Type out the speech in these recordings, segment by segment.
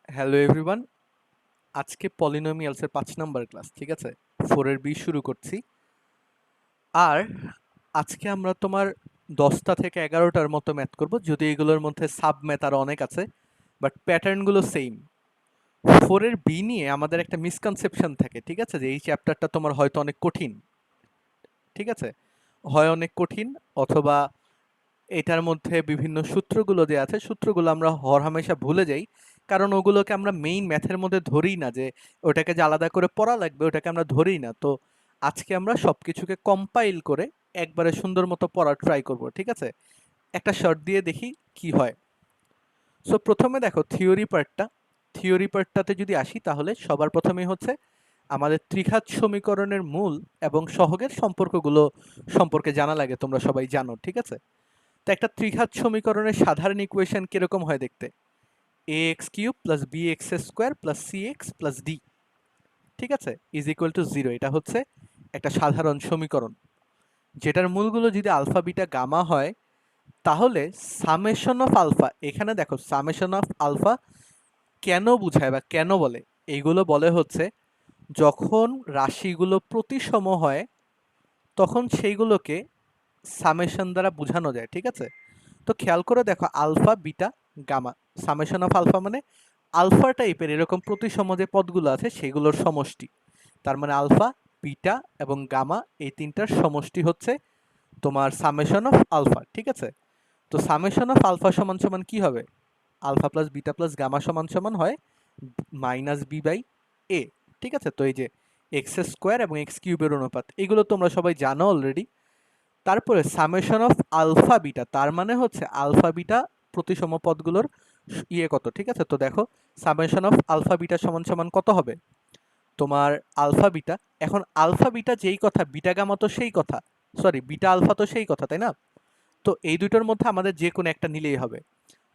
Hello everyone, আজকে পলিনোমিয়ালসের ৫ number class, ঠিক আছে? 4 এর বি শুরু করছি। আর আজকে আমরা তোমার 10টা থেকে 11টার মতো ম্যাথ করব, যদি এগুলোর মধ্যে সাব ম্যাথ আরো অনেক আছে, বাট প্যাটার্নগুলো সেম। 4 এর বি নিয়ে আমাদের একটা মিসকনসেপশন থাকে, ঠিক আছে? যে এই চ্যাপ্টারটা তোমার হয়তো অনেক কঠিন, ঠিক আছে? হয় অনেক কঠিন, অথবা এটার মধ্যে বিভিন্ন সূত্রগুলো যে আছে, সূত্রগুলো আমরা হরহামেশা ভুলে যাই, কারণ ওগুলোকে আমরা মেইন ম্যাথের মধ্যে ধরিই না, যে ওটাকে যে আলাদা করে পড়া লাগবে ওটাকে আমরা ধরিই না। তো আজকে আমরা সবকিছুকে কম্পাইল করে একবারে সুন্দর মতো পড়ার ট্রাই করব, ঠিক আছে? একটা শর্ট দিয়ে দেখি কি হয়। সো প্রথমে দেখো থিওরি পার্টটাতে যদি আসি, তাহলে সবার প্রথমেই হচ্ছে আমাদের ত্রিঘাত সমীকরণের মূল এবং সহগের সম্পর্কগুলো সম্পর্কে জানা লাগে, তোমরা সবাই জানো, ঠিক আছে? তো একটা ত্রিঘাত সমীকরণের সাধারণ ইকুয়েশন কিরকম হয় দেখতে? A x cube plus b x square plus c x plus d, ঠিক আছে, ইজ ইকুয়াল টু জিরো। এটা হচ্ছে একটা সাধারণ সমীকরণ, যেটার মূলগুলো যদি আলফা বিটা গামা হয়, তাহলে সামেশন অফ আলফা, এখানে দেখো সামেশন অফ আলফা কেন বুঝায় বা কেন বলে? এইগুলো বলে হচ্ছে যখন রাশিগুলো প্রতিসম হয় তখন সেইগুলোকে সামেশন দ্বারা বোঝানো যায়, ঠিক আছে? তো খেয়াল করে দেখো, alpha beta gamma, summation of alpha মানে আলফা টাইপের এরকম প্রতিসম যে পদগুলো আছে সেগুলোর সমষ্টি। তার মানে আলফা, বিটা এবং গামা, এই তিনটার সমষ্টি হচ্ছে তোমার সামেশন অফ আলফা, ঠিক আছে? তো সামেশন অফ আলফা সমান সমান কি হবে? Alpha plus beta plus gamma সমান সমান হয় মাইনাস বি বাই এ, ঠিক আছে? তো এই যে এক্স স্কোয়ার এবং এক্স কিউবের অনুপাত, এগুলো তোমরা সবাই জানো অলরেডি। তারপরে সামেশন অফ আলফা বিটা, তার মানে হচ্ছে আলফা বিটা প্রতিসম পদগুলোর ইয়ে কত, ঠিক আছে? তো দেখো, সামেশন অফ আলফা বিটা সমান সমান কত হবে তোমার? আলফা বিটা, এখন আলফা বিটা যেই কথা, বিটা গামা তো সেই কথা, সরি বিটা আলফা তো সেই কথা, তাই না? তো এই দুটোর মধ্যে আমাদের যে কোনো একটা নিলেই হবে।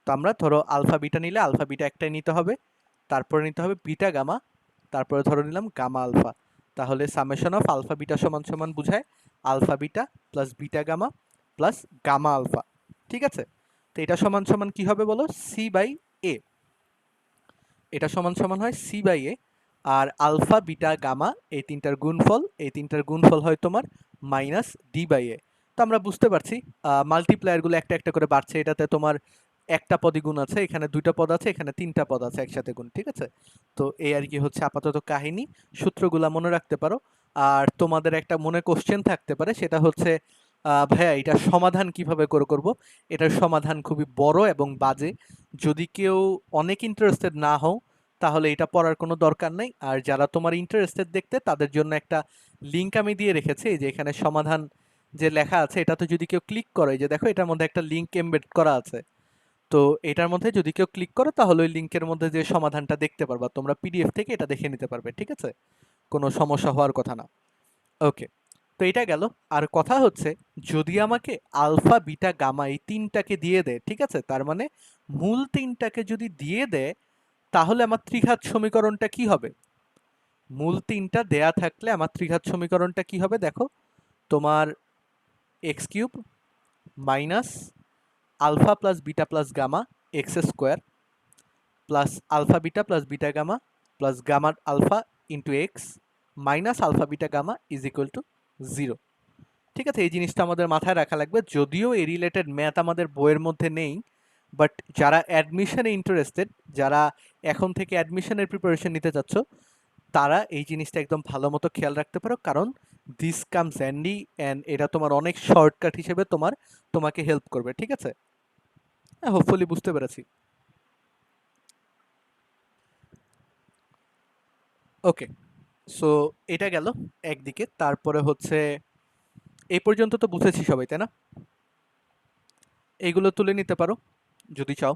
তো আমরা ধরো আলফা বিটা নিলে আলফা বিটা একটাই নিতে হবে, তারপরে নিতে হবে বিটা গামা, তারপরে ধরে নিলাম গামা আলফা। তাহলে সামেশন অফ আলফা বিটা সমান সমান বুঝায় alpha beta plus beta gamma plus gamma alpha, ঠিক আছে? তো এটা সমান সমান কি হবে বলো? C by a. এটা সমান সমান হয় সি বাই এ। আর আলফা বিটা গামা এই তিনটার গুণফল, এই তিনটার গুণফল হয় তোমার মাইনাস ডি বাই এ। তো আমরা বুঝতে পারছি মাল্টিপ্লায়ারগুলো একটা একটা করে বাড়ছে, এটাতে তোমার একটা পদই গুণ আছে, এখানে দুইটা পদ আছে, এখানে তিনটা পদ আছে একসাথে গুণ, ঠিক আছে? তো এই আর কি হচ্ছে আপাতত কাহিনী। সূত্রগুলা মনে রাখতে পারো। আর তোমাদের একটা মনে কোশ্চেন থাকতে পারে, সেটা হচ্ছে ভাইয়া এটার সমাধান কিভাবে করব? এটার সমাধান খুবই বড় এবং বাজে। যদি কেউ অনেক ইন্টারেস্টেড না হও, তাহলে এটা পড়ার কোনো দরকার নেই। আর যারা তোমার ইন্টারেস্টেড দেখতে, তাদের জন্য একটা লিংক আমি দিয়ে রেখেছি, এই যে এখানে সমাধান যে লেখা আছে, এটাতে যদি কেউ ক্লিক করে, এই যে দেখো এটার মধ্যে একটা লিংক এমবেড করা আছে। তো এটার মধ্যে যদি কেউ ক্লিক করো, তাহলে ওই লিংকের মধ্যে যে সমাধানটা দেখতে পারবা, তোমরা পিডিএফ থেকে এটা দেখে নিতে পারবে, ঠিক আছে? কোনো সমস্যা হওয়ার কথা না। ওকে, তো এটা গেল। আর কথা হচ্ছে, যদি আমাকে আলফা বিটা গামা এই তিনটাকে দিয়ে দেয়, ঠিক আছে, তার মানে মূল তিনটাকে যদি দিয়ে দেয়, তাহলে আমার ত্রিঘাত সমীকরণটা কি হবে? মূল তিনটা দেয়া থাকলে আমার ত্রিঘাত সমীকরণটা কি হবে দেখো, তোমার x cube minus alpha plus beta plus gamma x square plus alpha beta plus beta gamma plus gamma alpha into x minus alpha beta gamma is equal to zero. ঠিক আছে, এই জিনিসটা আমাদের মাথায় রাখা লাগবে। যদিও এই রিলেটেড ম্যাথ আমাদের বইয়ের মধ্যে নেই, বাট যারা অ্যাডমিশনে ইন্টারেস্টেড, যারা এখন থেকে অ্যাডমিশনের প্রিপারেশন নিতে চাচ্ছ, তারা এই জিনিসটা একদম ভালো মতো খেয়াল রাখতে পারো, কারণ দিস কামস হ্যান্ডি অ্যান্ড এটা তোমার অনেক শর্টকাট হিসেবে তোমাকে হেল্প করবে, ঠিক আছে? হ্যাঁ, হোপফুলি বুঝতে পেরেছি। ওকে, সো এটা গেল একদিকে। তারপরে হচ্ছে, এই পর্যন্ত তো বুঝেছি সবাই, তাই না? এইগুলো তুলে নিতে পারো যদি চাও।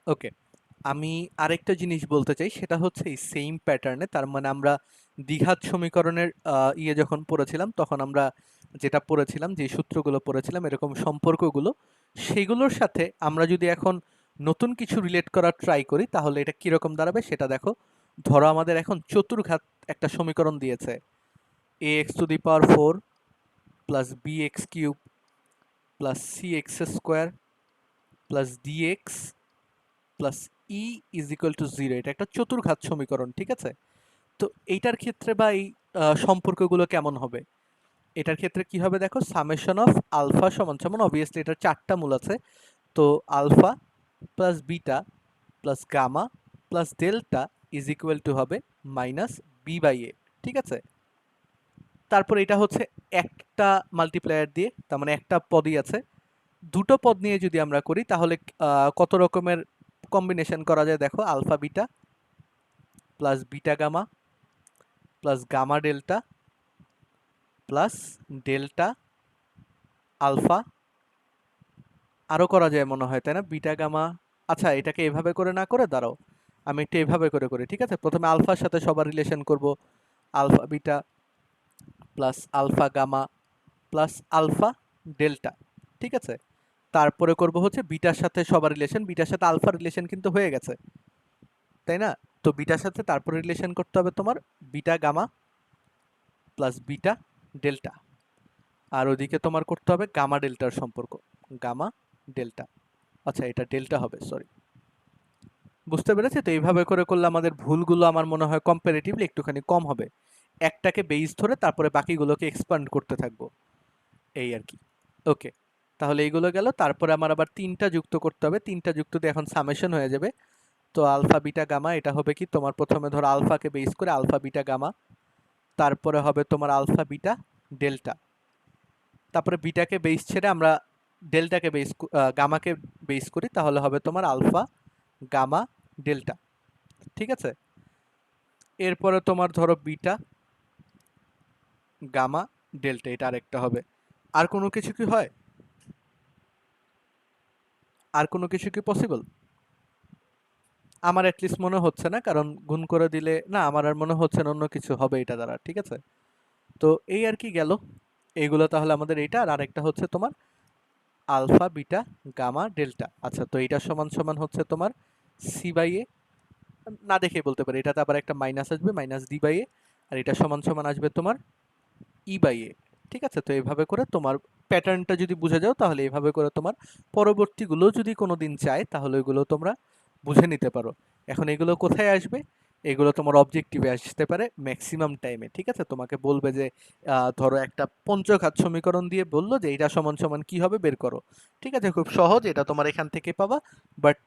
ওকে, আমি আরেকটা জিনিস বলতে চাই, সেটা হচ্ছে এই সেম প্যাটার্নে, তার মানে আমরা দ্বিঘাত সমীকরণের ইয়ে যখন পড়েছিলাম, তখন আমরা যেটা পড়েছিলাম, যে সূত্রগুলো পড়েছিলাম এরকম সম্পর্কগুলো, সেগুলোর সাথে আমরা যদি এখন নতুন কিছু রিলেট করার ট্রাই করি, তাহলে এটা কিরকম দাঁড়াবে সেটা দেখো। ধরো আমাদের এখন চতুর্ঘাত একটা সমীকরণ দিয়েছে, ax to the power 4 plus bx cube plus cx square plus dx plus E is equal to 0। এটা একটা চতুর্ঘাত সমীকরণ, ঠিক আছে? তো এইটার ক্ষেত্রে বা এই সম্পর্কগুলো কেমন হবে? এটার ক্ষেত্রে কি হবে দেখো, সামেশন অফ আলফা সমান সমান, অবভিয়াসলি এটার চারটা মূল আছে, তো alpha plus beta plus gamma plus delta is equal to হবে মাইনাস বি বাই এ, ঠিক আছে? তারপর এটা হচ্ছে একটা মাল্টিপ্লায়ার দিয়ে, তার মানে একটা পদই আছে। দুটো পদ নিয়ে যদি আমরা করি তাহলে কত রকমের কম্বিনেশন করা যায় দেখো, alpha beta plus beta gamma plus gamma delta plus delta alpha, আরও করা যায় মনে হয়, তাই না? বিটা গামা, আচ্ছা এটাকে এভাবে করে না করে দাঁড়াও, আমি একটু এভাবে করে করি, ঠিক আছে? প্রথমে আলফার সাথে সবার রিলেশন করব, alpha beta plus alpha gamma plus alpha delta, ঠিক আছে? তারপরে করব হচ্ছে বিটার সাথে সবার রিলেশন, বিটার সাথে আলফা রিলেশন কিন্তু হয়ে গেছে, তাই না? তো বিটার সাথে তারপরে রিলেশন করতে হবে তোমার beta gamma plus beta delta, আর ওদিকে তোমার করতে হবে গামা ডেল্টার সম্পর্ক, গামা ডেল্টা, আচ্ছা এটা ডেল্টা হবে, সরি। বুঝতে পেরেছি? তো এইভাবে করে করলে আমাদের ভুলগুলো আমার মনে হয় কম্পারেটিভলি একটুখানি কম হবে। একটাকে বেস ধরে তারপরে বাকিগুলোকে এক্সপ্যান্ড করতে থাকবো, এই আর কি। ওকে, তাহলে এইগুলো গেল। তারপরে আমার আবার তিনটা যুক্ত করতে হবে, তিনটা যুক্ত দিয়ে এখন সামেশন হয়ে যাবে। তো আলফা বিটা গামা, এটা হবে কি তোমার প্রথমে ধরো আলফাকে বেস করে আলফা বিটা গামা, তারপরে হবে তোমার আলফা বিটা ডেল্টা, তারপরে বিটাকে বেস ছেড়ে আমরা ডেল্টাকে বেস গামাকে বেস করি, তাহলে হবে তোমার আলফা গামা ডেল্টা, ঠিক আছে? এরপরে তোমার ধরো বিটা গামা ডেল্টা, এটা আরেকটা হবে। আর কোনো কিছু কি হয়? আর কোনো কিছু কি পসিবল? আমার অ্যাটলিস্ট মনে হচ্ছে না, কারণ গুণ করে দিলে না, আমার আর মনে হচ্ছে না অন্য কিছু হবে এটা দ্বারা, ঠিক আছে? তো এই আর কি গেল এইগুলো, তাহলে আমাদের এইটা, আর আরেকটা হচ্ছে তোমার আলফা বিটা গামা ডেল্টা। আচ্ছা, তো এইটা সমান সমান হচ্ছে তোমার সি বাই এ, না দেখে বলতে পারি, এটাতে আবার একটা মাইনাস আসবে, মাইনাস ডি বাই এ, আর এটা সমান সমান আসবে তোমার ই বাই এ, ঠিক আছে? তো এইভাবে করে তোমার প্যাটার্নটা যদি বুঝে যাও, তাহলে এইভাবে করে তোমার পরবর্তীগুলো যদি কোনো দিন চায় তাহলে ওইগুলো তোমরা বুঝে নিতে পারো। এখন এগুলো কোথায় আসবে? এগুলো তোমার অবজেক্টিভে আসতে পারে ম্যাক্সিমাম টাইমে, ঠিক আছে? তোমাকে বলবে যে ধরো একটা পঞ্চঘাত সমীকরণ দিয়ে বললো যে এটা সমান সমান কি হবে বের করো, ঠিক আছে? খুব সহজ, এটা তোমার এখান থেকে পাবা, বাট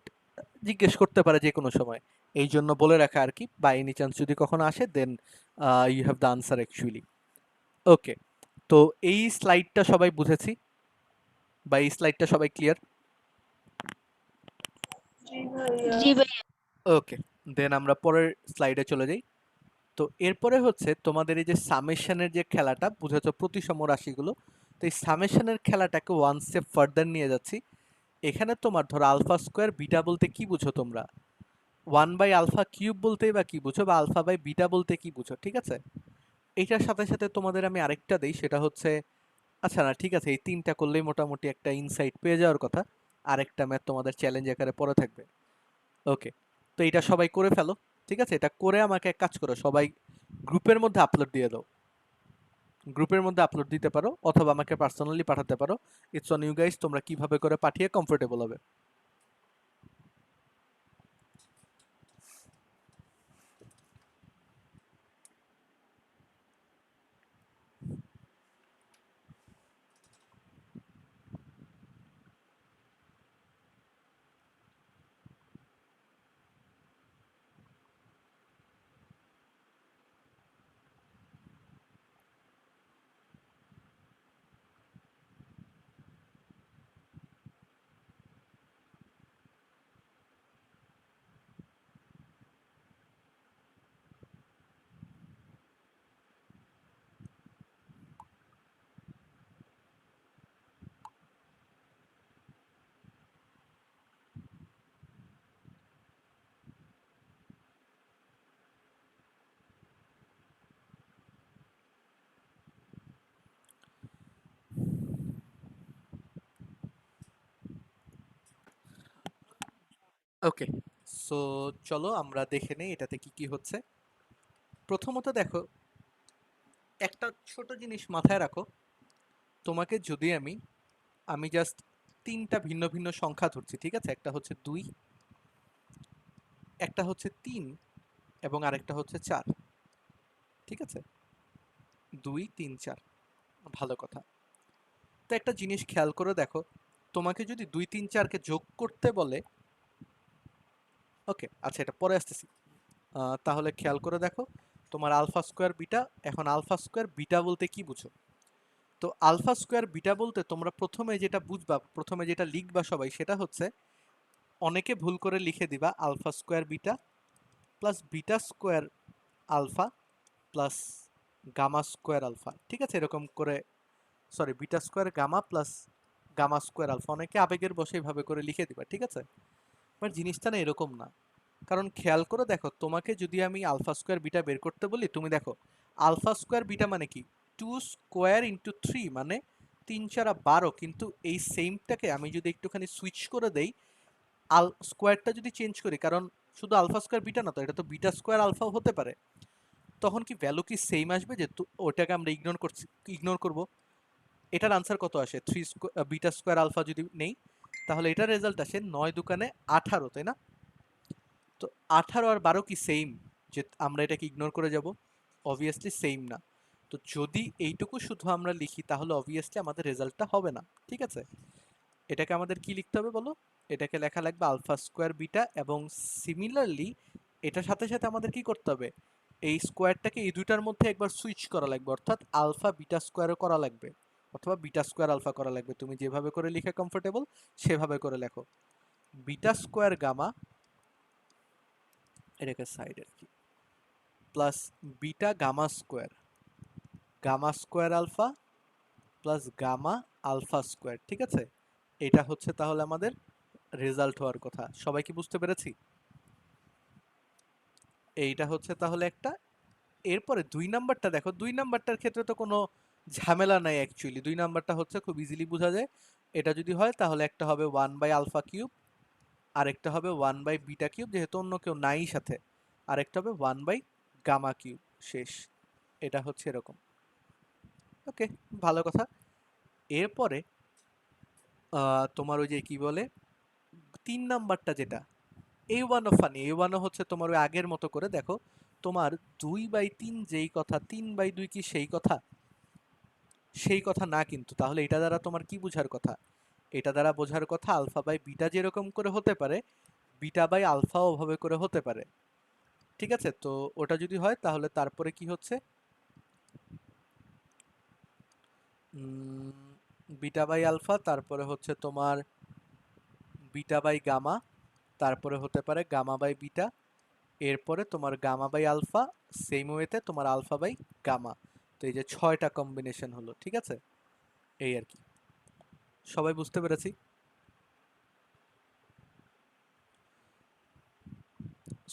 জিজ্ঞেস করতে পারে যে কোনো সময়, এই জন্য বলে রাখা আর কি, বাই এনি চান্স যদি কখনো আসে then you have the answer actually. Okay, তো এই স্লাইডটা সবাই বুঝেছি, বা এই স্লাইডটা সবাই ক্লিয়ার? জি ভাইয়া। ওকে, দেন আমরা পরের স্লাইডে চলে যাই। তো এরপরে হচ্ছে তোমাদের এই যে সামেশনের যে খেলাটা বুঝেছো, প্রতিসম রাশিগুলো, তো এই সামেশনের খেলাটাকে ওয়ান স্টেপ ফার্দার নিয়ে যাচ্ছি। এখানে তোমার ধরো আলফা স্কোয়ার বিটা বলতে কি বুঝো তোমরা? ওয়ান বাই আলফা কিউব বলতেই বা কি বুঝো, বা আলফা বাই বিটা বলতে কি বুঝো, ঠিক আছে? এইটার সাথে সাথে তোমাদের আমি আরেকটা দেই, সেটা হচ্ছে, আচ্ছা না ঠিক আছে, এই তিনটা করলেই মোটামুটি একটা ইনসাইট পেয়ে যাওয়ার কথা। আরেকটা ম্যাথ তোমাদের চ্যালেঞ্জ আকারে পড়ে থাকবে। ওকে, তো এটা সবাই করে ফেলো, ঠিক আছে? এটা করে আমাকে এক কাজ করো, সবাই গ্রুপের মধ্যে আপলোড দিয়ে দাও। গ্রুপের মধ্যে আপলোড দিতে পারো অথবা আমাকে পার্সোনালি পাঠাতে পারো, ইটস অন ইউ গাইস, তোমরা কিভাবে করে পাঠিয়ে কমফোর্টেবল হবে। ওকে, সো চলো আমরা দেখে নেই এটাতে কি কি হচ্ছে। প্রথমত দেখো, একটা ছোট জিনিস মাথায় রাখো, তোমাকে যদি আমি আমি জাস্ট তিনটা ভিন্ন ভিন্ন সংখ্যা ধরছি, ঠিক আছে? একটা হচ্ছে 2, একটা হচ্ছে 3 এবং আরেকটা হচ্ছে 4, ঠিক আছে? 2, 3, 4, ভালো কথা। তো একটা জিনিস খেয়াল করে দেখো, তোমাকে যদি 2, 3, 4 কে যোগ করতে বলে, ওকে আচ্ছা এটা পরে আসতেছি। তাহলে খেয়াল করে দেখো, তোমার আলফা স্কোয়ার বিটা, এখন আলফা স্কোয়ার বিটা বলতে কি বুঝো? তো আলফা স্কোয়ার বিটা বলতে তোমরা প্রথমে যেটা বুঝবা, প্রথমে যেটা লিখবা সবাই, সেটা হচ্ছে, অনেকে ভুল করে লিখে দিবা alpha square beta plus beta square alpha plus gamma square alpha, ঠিক আছে? এরকম করে, sorry, beta square gamma plus gamma square alpha, অনেকে আবেগের বসে এইভাবে করে লিখে দিবা, ঠিক আছে? বাট জিনিসটা না এরকম না। কারণ খেয়াল করে দেখো, তোমাকে যদি আমি আলফা স্কোয়ার বিটা বের করতে বলি, তুমি দেখো আলফা স্কোয়ার বিটা মানে কি, 2 স্কোয়ার ইন্টু 3, মানে 3 4 12, কিন্তু এই সেমটাকে আমি যদি একটুখানি সুইচ করে দেই, স্কোয়ারটা যদি চেঞ্জ করি, কারণ শুধু আলফা স্কোয়ার বিটা না তো, এটা তো বিটা স্কোয়ার আলফাও হতে পারে, তখন কি ভ্যালু কি সেম আসবে? যে ওটাকে আমরা ইগনোর করব? এটার আনসার কত আসে? বিটা স্কোয়ার আলফা যদি নেই, তাহলে এটার রেজাল্ট আসে 9 দুকানে 18, তাই না? তো 18 আর 12 কি সেম, যে আমরা এটাকে ইগনোর করে যাব? অবভিয়াসলি সেম না। তো যদি এইটুকু শুধু আমরা লিখি, তাহলে অবভিয়াসলি আমাদের রেজাল্টটা হবে না, ঠিক আছে? এটাকে আমাদের কি লিখতে হবে বলো? এটাকে লেখা লাগবে আলফা স্কোয়ার বিটা, এবং সিমিলারলি এটার সাথে সাথে আমাদের কি করতে হবে? এই স্কোয়ারটাকে এই দুইটার মধ্যে একবার সুইচ করা লাগবে, অর্থাৎ আলফা বিটা স্কোয়ারও করা লাগবে, অথবা বিটা স্কোয়ার আলফা করা লাগবে। তুমি যেভাবে করে লিখে কমফোর্টেবল সেভাবে করে লেখো। বিটা স্কোয়ার গামা, এটাকে সাইডে রাখি, plus beta gamma square, gamma square alpha plus gamma alpha square, ঠিক আছে? এটা হচ্ছে তাহলে আমাদের রেজাল্ট হওয়ার কথা। সবাই কি বুঝতে পেরেছি? এইটা হচ্ছে তাহলে একটা। এরপরে 2 নাম্বারটা দেখো, 2 নাম্বারটার ক্ষেত্রে তো কোনো ঝামেলা নাই অ্যাকচুয়ালি। 2 নাম্বারটা হচ্ছে খুব ইজিলি বোঝা যায়। এটা যদি হয় তাহলে একটা হবে 1 বাই আলফা কিউব, আরেকটা হবে 1 বাই বিটা কিউব, যেহেতু অন্য কেউ নাই সাথে, আরেকটা হবে 1 বাই গামা কিউব। শেষ। এটা হচ্ছে এরকম। ওকে, ভালো কথা। এরপরে তোমার ওই যে কি বলে, 3 নাম্বারটা যেটা, এ ওয়ানও ফানি, এ ওয়ানও হচ্ছে তোমার ওই আগের মতো করে দেখো, তোমার 2/3 যেই কথা, 3/2 কি সেই কথা? সেই কথা না কিন্তু। তাহলে এটা দ্বারা তোমার কি বোঝার কথা? এটা দ্বারা বোঝার কথা আলফা বাই বিটা যেরকম করে হতে পারে, বিটা বাই আলফাও ওভাবে করে হতে পারে, ঠিক আছে? তো ওটা যদি হয় তাহলে তারপরে কি হচ্ছে, বিটা বাই আলফা, তারপরে হচ্ছে তোমার বিটা বাই গামা, তারপরে হতে পারে গামা বাই বিটা, এরপরে তোমার গামা বাই আলফা, সেম ওয়েতে তোমার আলফা বাই গামা। তো এই যে 6টা কম্বিনেশন হলো, ঠিক আছে? এই আর কি। সবাই বুঝতে পেরেছি?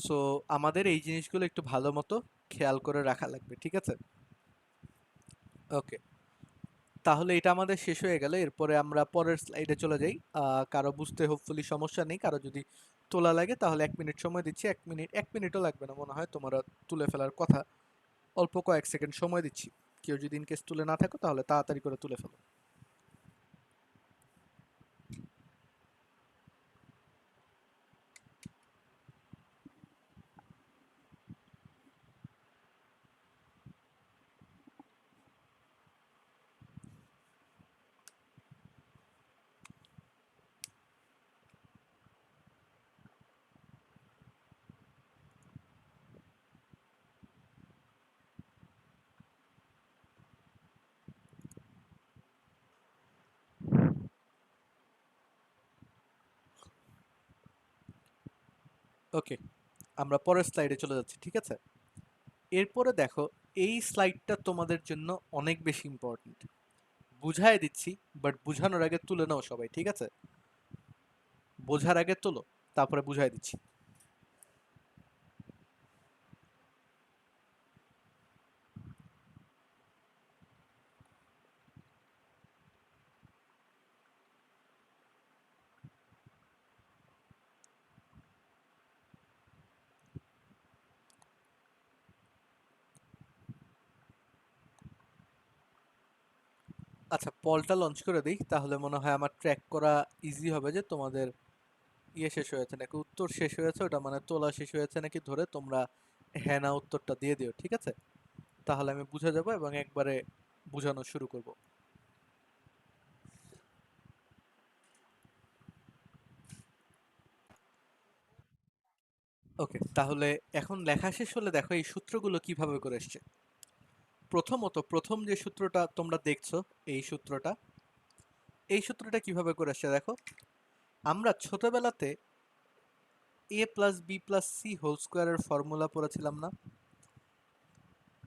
সো আমাদের এই জিনিসগুলো একটু ভালো মতো খেয়াল করে রাখা লাগবে, ঠিক আছে? ওকে, তাহলে এটা আমাদের শেষ হয়ে গেল। এরপরে আমরা পরের স্লাইডে চলে যাই। কারো বুঝতে হোপফুলি সমস্যা নেই, কারো যদি তোলা লাগে তাহলে 1 মিনিট সময় দিচ্ছি। 1 মিনিট, 1 মিনিটও লাগবে না মনে হয়, তোমরা তুলে ফেলার কথা। অল্প কয়েক সেকেন্ড সময় দিচ্ছি। কেউ যদি ইনকেস তুলে না থাকো তাহলে তাড়াতাড়ি করে তুলে ফেলো। ওকে, আমরা পরের স্লাইডে চলে যাচ্ছি, ঠিক আছে? এরপরে দেখো, এই স্লাইডটা তোমাদের জন্য অনেক বেশি ইম্পর্ট্যান্ট। বুঝাই দিচ্ছি, বাট বুঝানোর আগে তুলে নাও সবাই, ঠিক আছে? বোঝার আগে তোলো, তারপরে বুঝাই দিচ্ছি। আচ্ছা, পলটা লঞ্চ করে দিই, তাহলে মনে হয় আমার ট্র্যাক করা ইজি হবে যে তোমাদের শেষ হয়েছে নাকি উত্তর শেষ হয়েছে, ওটা মানে তোলা শেষ হয়েছে নাকি ধরে তোমরা হ্যাঁ না উত্তরটা দিয়ে দিও, ঠিক আছে? তাহলে আমি বুঝে যাব এবং একবারে বুঝানো শুরু করব। ওকে, তাহলে এখন লেখা শেষ হলে দেখো এই সূত্রগুলো কিভাবে করে এসছে। প্রথমত প্রথম যে সূত্রটা তোমরা দেখছো, এই সূত্রটা কিভাবে করে এসছে দেখো। আমরা ছোটবেলাতে a plus b plus c whole স্কোয়ারের ফর্মুলা পড়েছিলাম না?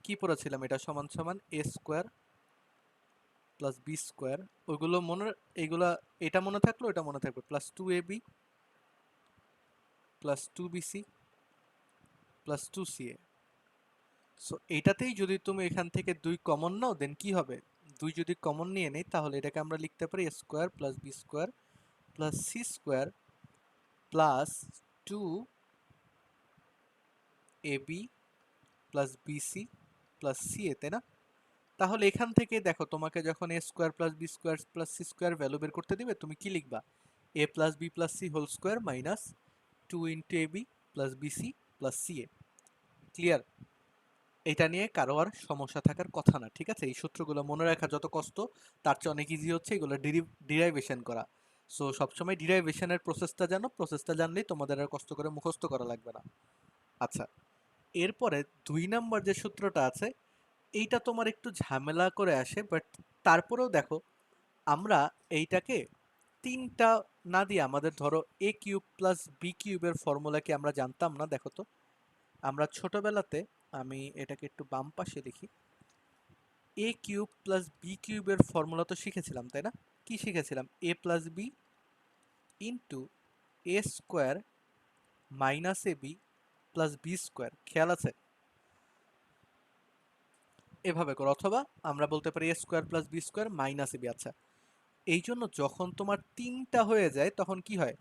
কি পড়েছিলাম? এটা সমান সমান a square plus b square. ওইগুলো মনে, এইগুলা, এটা মনে থাকলো, এটা মনে থাকবে, plus 2ab plus 2bc plus 2ca। So এইটাতেই যদি তুমি এখান থেকে 2 কমন নাও, দেন কি হবে? 2 যদি কমন নিয়ে নেই, তাহলে এটাকে আমরা লিখতে পারি a square plus b square plus c square plus 2ab plus b c plus c a, তাই না? তাহলে এখান থেকে দেখো, তোমাকে যখন a square plus b square plus c square value বের করতে দিবে, তুমি কি লিখবা? A plus b plus c whole square minus 2 into a b plus b c plus c a. Clear? এটা নিয়ে কারো আর সমস্যা থাকার কথা না, ঠিক আছে? এই সূত্রগুলো মনে রাখা যত কষ্ট, তার চেয়ে অনেক ইজি হচ্ছে এগুলো ডিরাইভেশন করা। সো সবসময় ডিরাইভেশনের প্রসেসটা জানো, প্রসেসটা জানলেই তোমাদের আর কষ্ট করে মুখস্থ করা লাগবে না। আচ্ছা, এরপরে 2 নাম্বার যে সূত্রটা আছে, এইটা তোমার একটু ঝামেলা করে আসে, বাট তারপরেও দেখো, আমরা এইটাকে 3টা না দিয়ে, আমাদের ধরো এ কিউব প্লাস বি কিউবের ফর্মুলা কি আমরা জানতাম না? দেখো তো, আমরা ছোটবেলাতে, আমি এটাকে একটু বাম পাশে লিখি, এ কিউব প্লাস বি কিউবের ফর্মুলা তো শিখেছিলাম, তাই না? কি শিখেছিলাম? A plus b into a square minus a b plus b square, খেয়াল আছে? এভাবে করো, অথবা আমরা বলতে পারি a square plus b square minus a b. আচ্ছা, এই জন্য যখন তোমার 3টা হয়ে যায়, তখন কি হয়?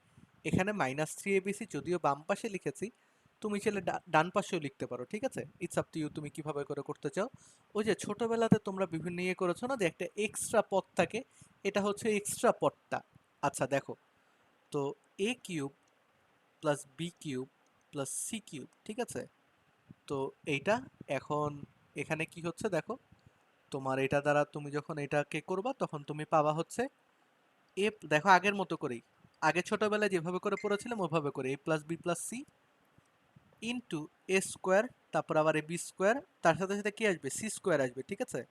এখানে মাইনাস 3abc যদিও বাম পাশে লিখেছি, তুমি চাইলে ডান পাশেও লিখতে পারো, ঠিক আছে? ইটস আপ টু ইউ, তুমি কিভাবে করে করতে চাও। ওই যে ছোটবেলাতে তোমরা বিভিন্ন ইয়ে করেছো না, যে একটা এক্সট্রা পদ থাকে, এটা হচ্ছে এক্সট্রা পদটা। আচ্ছা দেখো, তো a cube plus b cube plus c cube, ঠিক আছে? তো এইটা এখন এখানে কি হচ্ছে দেখো, তোমার এটা দ্বারা তুমি যখন এটাকে করবা, তখন তুমি পাবা হচ্ছে এ, দেখো আগের মতো করেই, আগে ছোটবেলায় যেভাবে করে পড়েছিলাম ওভাবে করে, a plus b plus c into a square, তারপর আবার এ বি স্কোয়ার, তার সাথে সাথে কি আসবে? সি স্কোয়ার আসবে, ঠিক আছে?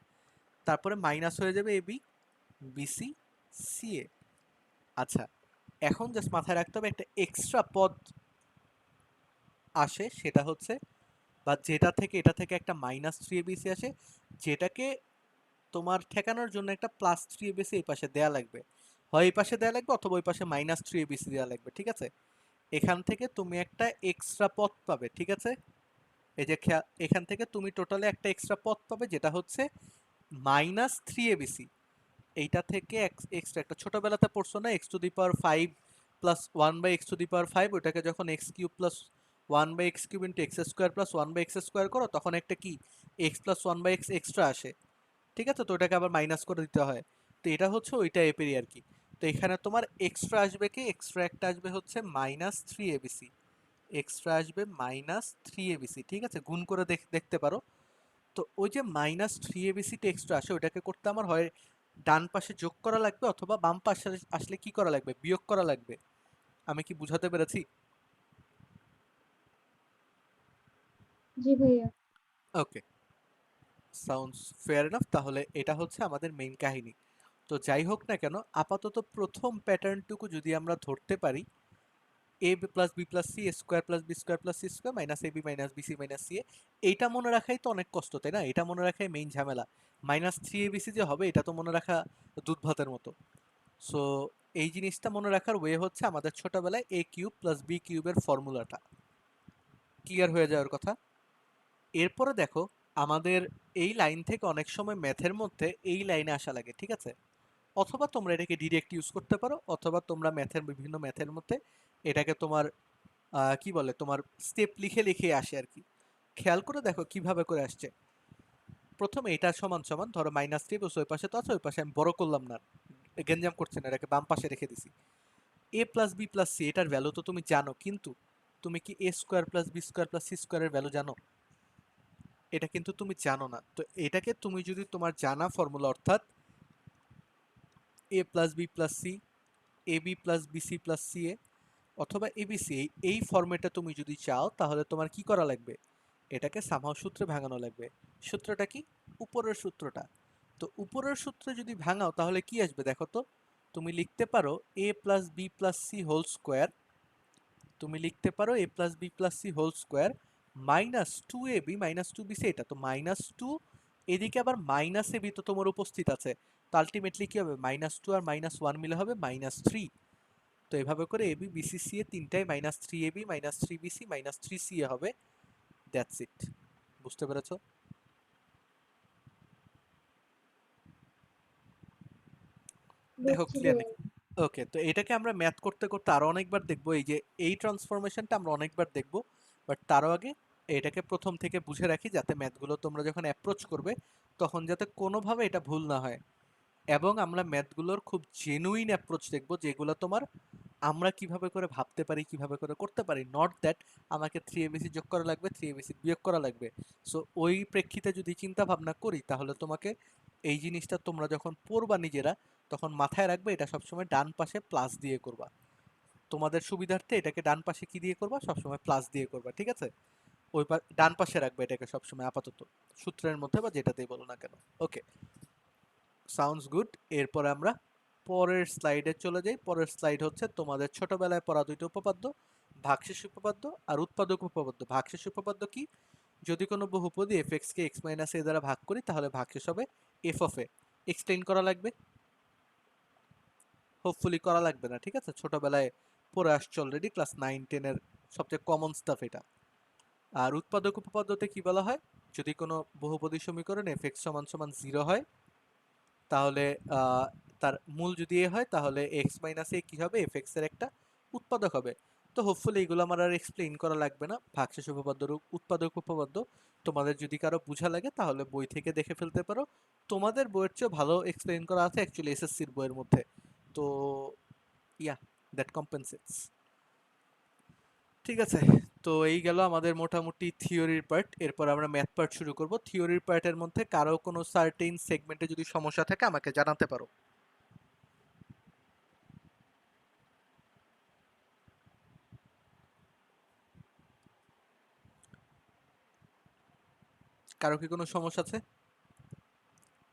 তারপরে মাইনাস হয়ে যাবে এ বি বিসি সি এ। আচ্ছা, এখন জাস্ট মাথায় রাখতে হবে একটা এক্সট্রা পদ আসে, সেটা হচ্ছে, বা যেটা থেকে, এটা থেকে একটা মাইনাস 3abc আসে, যেটাকে তোমার ঠেকানোর জন্য একটা প্লাস 3abc এই পাশে দেয়া লাগবে। হয় এই পাশে দেয়া লাগবে, অথবা ওই পাশে মাইনাস 3abc দেয়া লাগবে, ঠিক আছে? এখান থেকে তুমি একটা এক্সট্রা পথ পাবে, ঠিক আছে? এই যে এখান থেকে তুমি টোটালে একটা এক্সট্রা পথ পাবে, যেটা হচ্ছে মাইনাস 3abc। এইটা থেকে এক্সট্রা, একটা ছোটবেলাতে পড়ছো না, x to the power 5 plus 1 by x to the power 5, ওটাকে যখন x cube plus 1 by x cube into x square plus 1 by x square করো, তখন একটা কি x plus 1 by x extra আসে, ঠিক আছে? তো ওটাকে আবার মাইনাস করে দিতে হয়। তো এটা হচ্ছে ওইটা এপেরি আর কি। তো এখানে তোমার এক্সট্রা আসবে কি? এক্সট্রা একটা আসবে হচ্ছে মাইনাস 3abc, এক্সট্রা আসবে মাইনাস 3abc, ঠিক আছে? গুণ করে দেখতে পারো। তো ওই যে মাইনাস 3abc টা এক্সট্রা আসে, ওইটাকে করতে আমার হয় ডান পাশে যোগ করা লাগবে, অথবা বাম পাশে আসলে কি করা লাগবে? বিয়োগ করা লাগবে। আমি কি বুঝাতে পেরেছি? জি ভাইয়া। ওকে, সাউন্ডস ফেয়ার এনাফ। তাহলে এটা হচ্ছে আমাদের মেইন কাহিনী। তো যাই হোক না কেন, আপাতত প্রথম প্যাটার্নটুকু যদি আমরা ধরতে পারি, a plus b plus c square plus b square plus c square minus a b minus b c minus c a, এইটা মনে রাখাই তো অনেক কষ্ট, তাই না? এটা মনে রাখাই মেইন ঝামেলা। মাইনাস 3abc যে হবে, এটা তো মনে রাখা দুধ ভাতের মতো। সো এই জিনিসটা মনে রাখার ওয়ে হচ্ছে আমাদের ছোটবেলায় এ কিউব প্লাস বি কিউবের ফর্মুলাটা ক্লিয়ার হয়ে যাওয়ার কথা। এরপরে দেখো, আমাদের এই লাইন থেকে অনেক সময় ম্যাথের মধ্যে এই লাইনে আসা লাগে, ঠিক আছে? অথবা তোমরা এটাকে ডিরেক্ট ইউজ করতে পারো, অথবা তোমরা ম্যাথের বিভিন্ন ম্যাথের মধ্যে এটাকে তোমার কি বলে, তোমার স্টেপ লিখে লিখে আসে আর কি। খেয়াল করে দেখো কিভাবে করে আসছে। প্রথমে এটা সমান সমান ধরো -3 বসে ওই পাশে তো আছে, ওই পাশে আমি বড় করলাম না, গেঞ্জাম করছি না, এটাকে বাম পাশে রেখে দিছি। a plus b plus c এটার ভ্যালু তো তুমি জানো, কিন্তু তুমি কি a square plus b square plus c স্কোয়ারের ভ্যালু জানো? এটা কিন্তু তুমি জানো না। তো এটাকে তুমি যদি তোমার জানা ফর্মুলা অর্থাৎ a plus b plus c, a b plus b c plus c a অথবা এবিসি, এই ফর্মেটে তুমি যদি চাও তাহলে তোমার কি করা লাগবে? এটাকে সামহাও সূত্রে ভাঙানো লাগবে। সূত্রটা কি? উপরের সূত্রটা। তো উপরের সূত্রে যদি ভাঙাও তাহলে কি আসবে দেখো তো। তুমি লিখতে পারো a plus b plus c whole square, তুমি লিখতে পারো a plus b plus c whole square minus 2ab minus 2bc, এটা তো -2, এদিকে আবার -ab তো তোমার উপস্থিত আছে। তো আলটিমেটলি কি হবে? -2 আর -1 মিলে হবে -3। তো এভাবে করে এবি বিসি সি এ তিনটাই -3ab -3bc -3ca হবে। That's it. বুঝতে পেরেছো? দেখো বুঝছি ক্লিয়ার ভাইয়া। নাকি? ওকে, তো এটাকে আমরা ম্যাথ করতে করতে আরো অনেকবার দেখবো। এই যে এই ট্রান্সফরমেশনটা আমরা অনেকবার দেখবো, বাট তারও আগে এটাকে প্রথম থেকে বুঝে রাখি যাতে ম্যাথগুলো তোমরা যখন অ্যাপ্রোচ করবে তখন যাতে কোনোভাবে এটা ভুল না হয়। এবং আমরা ম্যাথগুলোর খুব জেনুইন অ্যাপ্রোচ দেখবো, যেগুলো তোমার আমরা কিভাবে করে ভাবতে পারি, কিভাবে করে করতে পারি, নট দ্যাট আমাকে 3abc যোগ করা লাগবে, 3abc বিয়োগ করা লাগবে। সো ওই প্রেক্ষিতে যদি চিন্তা ভাবনা করি তাহলে তোমাকে এই জিনিসটা তোমরা যখন পড়বা নিজেরা, তখন মাথায় রাখবে এটা সবসময় ডান পাশে প্লাস দিয়ে করবা। তোমাদের সুবিধার্থে এটাকে ডান পাশে কি দিয়ে করবা? সবসময় প্লাস দিয়ে করবা, ঠিক আছে? ডান পাশে রাখবে এটাকে সবসময় আপাতত, সূত্রের মধ্যে বা যেটাতেই বলো না কেন। ওকে, সাউন্ডস গুড। এরপর আমরা পরের স্লাইডে চলে যাই। পরের স্লাইড হচ্ছে তোমাদের ছোটবেলায় পড়া দুইটা উপপাদ্য, ভাগশেষ উপপাদ্য আর উৎপাদক উপপাদ্য। ভাগশেষ উপপাদ্য কি? যদি কোনো বহুপদী এফ এক্স কে এক্স মাইনাস এ দ্বারা ভাগ করি তাহলে ভাগশেষ হবে এফ অফ এ। এক্সপ্লেইন করা লাগবে? হোপফুলি করা লাগবে না, ঠিক আছে? ছোটবেলায় পড়ে আসছে অলরেডি, ক্লাস 9-10 এর সবচেয়ে কমন স্টাফ এটা। আর উৎপাদক উপপাদ্যতে কি বলা হয়? যদি কোনো বহুপদী সমীকরণ এফ এক্স সমান সমান 0 হয় তাহলে তার মূল যদি এ হয় তাহলে এক্স মাইনাস এ কি হবে? এফ এক্স এর একটা উৎপাদক হবে। তো হোপফুলি এগুলো আমার আর এক্সপ্লেইন করা লাগবে না। ভাগশেষ উপপাদ্য, উৎপাদক উপপাদ্য তোমাদের যদি কারো বোঝা লাগে তাহলে বই থেকে দেখে ফেলতে পারো। তোমাদের বইয়ের চেয়েও ভালো এক্সপ্লেইন করা আছে অ্যাকচুয়ালি এসএসসির বইয়ের মধ্যে। তো ইয়া, দ্যাট কম্পেনসেটস। ঠিক আছে, তো এই গেল আমাদের মোটামুটি থিওরির পার্ট। এরপর আমরা ম্যাথ পার্ট শুরু করব। থিওরির পার্টের মধ্যে কারো কোনো সার্টেইন সেগমেন্টে যদি সমস্যা থাকে আমাকে জানাতে পারো। কারো কি কোনো সমস্যা আছে?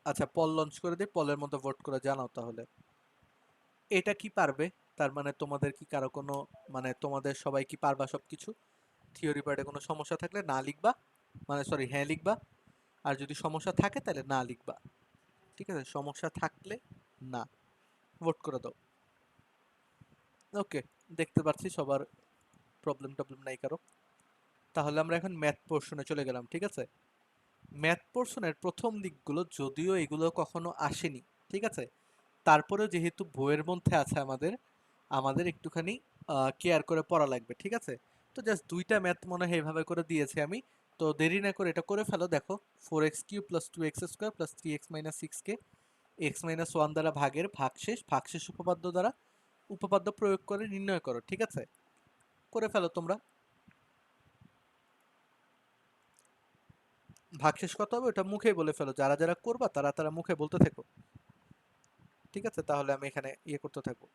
আচ্ছা, পল লঞ্চ করে দিই, পলের মধ্যে ভোট করে জানাও তাহলে। এটা কি পারবে? তার মানে তোমাদের কি কারো কোনো, মানে তোমাদের সবাই কি পারবা সবকিছু? থিওরি পার্টে কোনো সমস্যা থাকলে না লিখবা, মানে সরি হ্যাঁ লিখবা, আর যদি সমস্যা থাকে তাহলে না লিখবা। ঠিক আছে, সমস্যা থাকলে না, ভোট করে দাও। ওকে, দেখতে পাচ্ছি সবার প্রবলেম টবলেম নাই কারো। তাহলে আমরা এখন ম্যাথ পোর্শনে চলে গেলাম, ঠিক আছে? ম্যাথ পোর্শনের প্রথম দিকগুলো যদিও এগুলো কখনো আসেনি, ঠিক আছে, তারপরেও যেহেতু বইয়ের মধ্যে আছে আমাদের, আমাদের একটুখানি কেয়ার করে পড়া লাগবে, ঠিক আছে? তো জাস্ট দুইটা ম্যাথ মনে হয় এইভাবে করে দিয়েছি আমি। তো দেরি না করে এটা করে ফেলো। দেখো, 4x³ plus 2x² plus 3x minus 6k x minus 1 দ্বারা ভাগের ভাগশেষ, ভাগশেষ উপপাদ্য দ্বারা উপপাদ্য প্রয়োগ করে নির্ণয় করো, ঠিক আছে? করে ফেলো তোমরা। ভাগশেষ কত হবে ওটা মুখেই বলে ফেলো, যারা যারা করবা তারা তারা মুখে বলতে থেকো, ঠিক আছে? তাহলে আমি এখানে ইয়ে করতে থাকবো।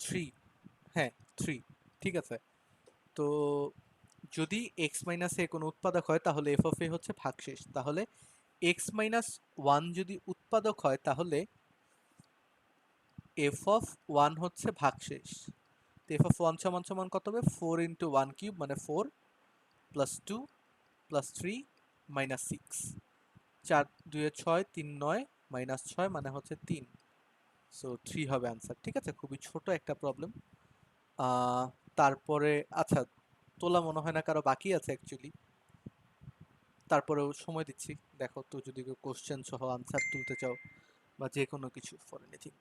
থ্রি, হ্যাঁ 3, ঠিক আছে। তো যদি এক্স মাইনাস এ কোনো উৎপাদক হয় তাহলে এফ অফ এ হচ্ছে ভাগশেষ। তাহলে এক্স মাইনাস ওয়ান যদি উৎপাদক হয় তাহলে এফ অফ ওয়ান হচ্ছে ভাগশেষ। এফ অফ ওয়ান সমান সমান কত হবে? 4 ইন্টু ওয়ান কিউব মানে 4 প্লাস 2 প্লাস 3 মাইনাস 6। 4 2 6 3 9 মাইনাস 6 মানে হচ্ছে 3। সো 3 হবে আনসার। ঠিক আছে, খুবই ছোট একটা প্রবলেম। তারপরে আচ্ছা, তোলা মনে হয় না কারো বাকি আছে অ্যাকচুয়ালি, তারপরেও সময় দিচ্ছি। দেখো তো যদি কেউ কোশ্চেন সহ আনসার তুলতে চাও বা যে কোনো কিছু ফর এনিথিং।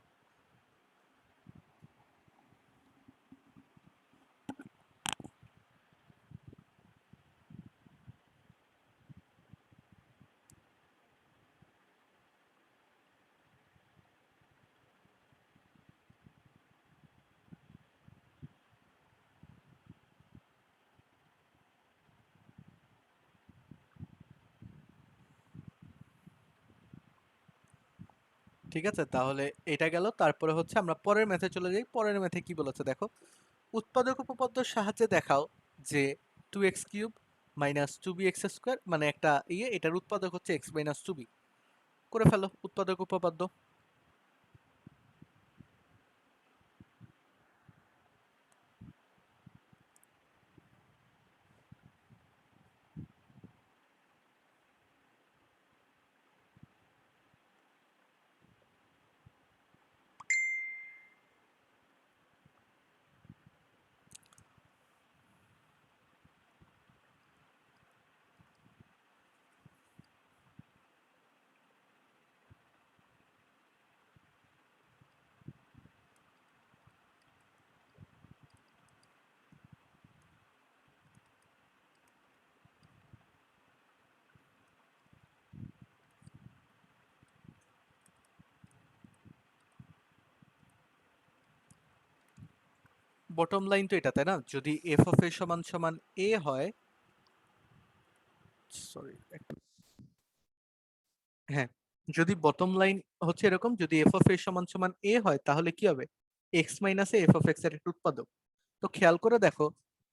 ঠিক আছে, তাহলে এটা গেল। তারপরে হচ্ছে আমরা পরের ম্যাথে চলে যাই। পরের ম্যাথে কি বলেছে দেখো, উৎপাদক উপপাদ্যের সাহায্যে দেখাও যে 2x cube minus 2bx square মানে একটা এটার উৎপাদক হচ্ছে x মাইনাস 2b। করে ফেলো উৎপাদক উপপাদ্য। বটম লাইন তো এটা, তাই না? যদি এফ অফ এ সমান সমান এ হয়, সরি, হ্যাঁ, যদি বটম লাইন হচ্ছে এরকম, যদি এফ অফ এ সমান সমান এ হয় তাহলে কি হবে? X minus F of x এর একটা উৎপাদক। তো খেয়াল করে দেখো,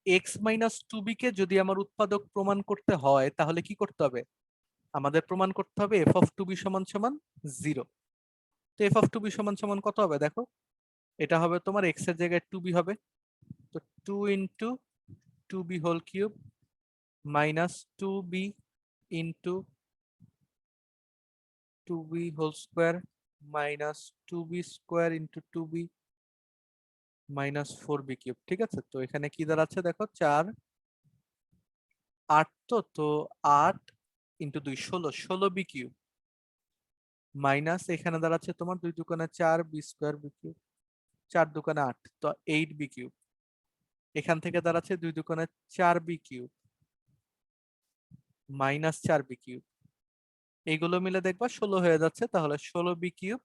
এক্স মাইনাস টু বি কে যদি আমার উৎপাদক প্রমাণ করতে হয় তাহলে কি করতে হবে? আমাদের প্রমাণ করতে হবে এফ অফ টু বি সমান সমান 0। তো এফ অফ টু বি সমান সমান কত হবে দেখো, এটা হবে তোমার এক্স এর জায়গায় টু বি হবে। তো 2 into two b whole cube minus 2b into 2b whole square minus 2b square into 2b minus 4b cube. ঠিক আছে, তো এখানে কি দাঁড়াচ্ছে দেখো, 4 8, তো 8 ইন্টু 2 16, 16b কিউব মাইনাস এখানে দাঁড়াচ্ছে তোমার 2 দুগুণে 4 বি স্কোয়ার বি কিউব, 4 দুগুণে 8 তো 8b কিউব। এখান থেকে দাঁড়াচ্ছে 2 দুগুণে 4b cube minus 4b cube. এইগুলো মিলে দেখবা 16 হয়ে যাচ্ছে, তাহলে 16b cube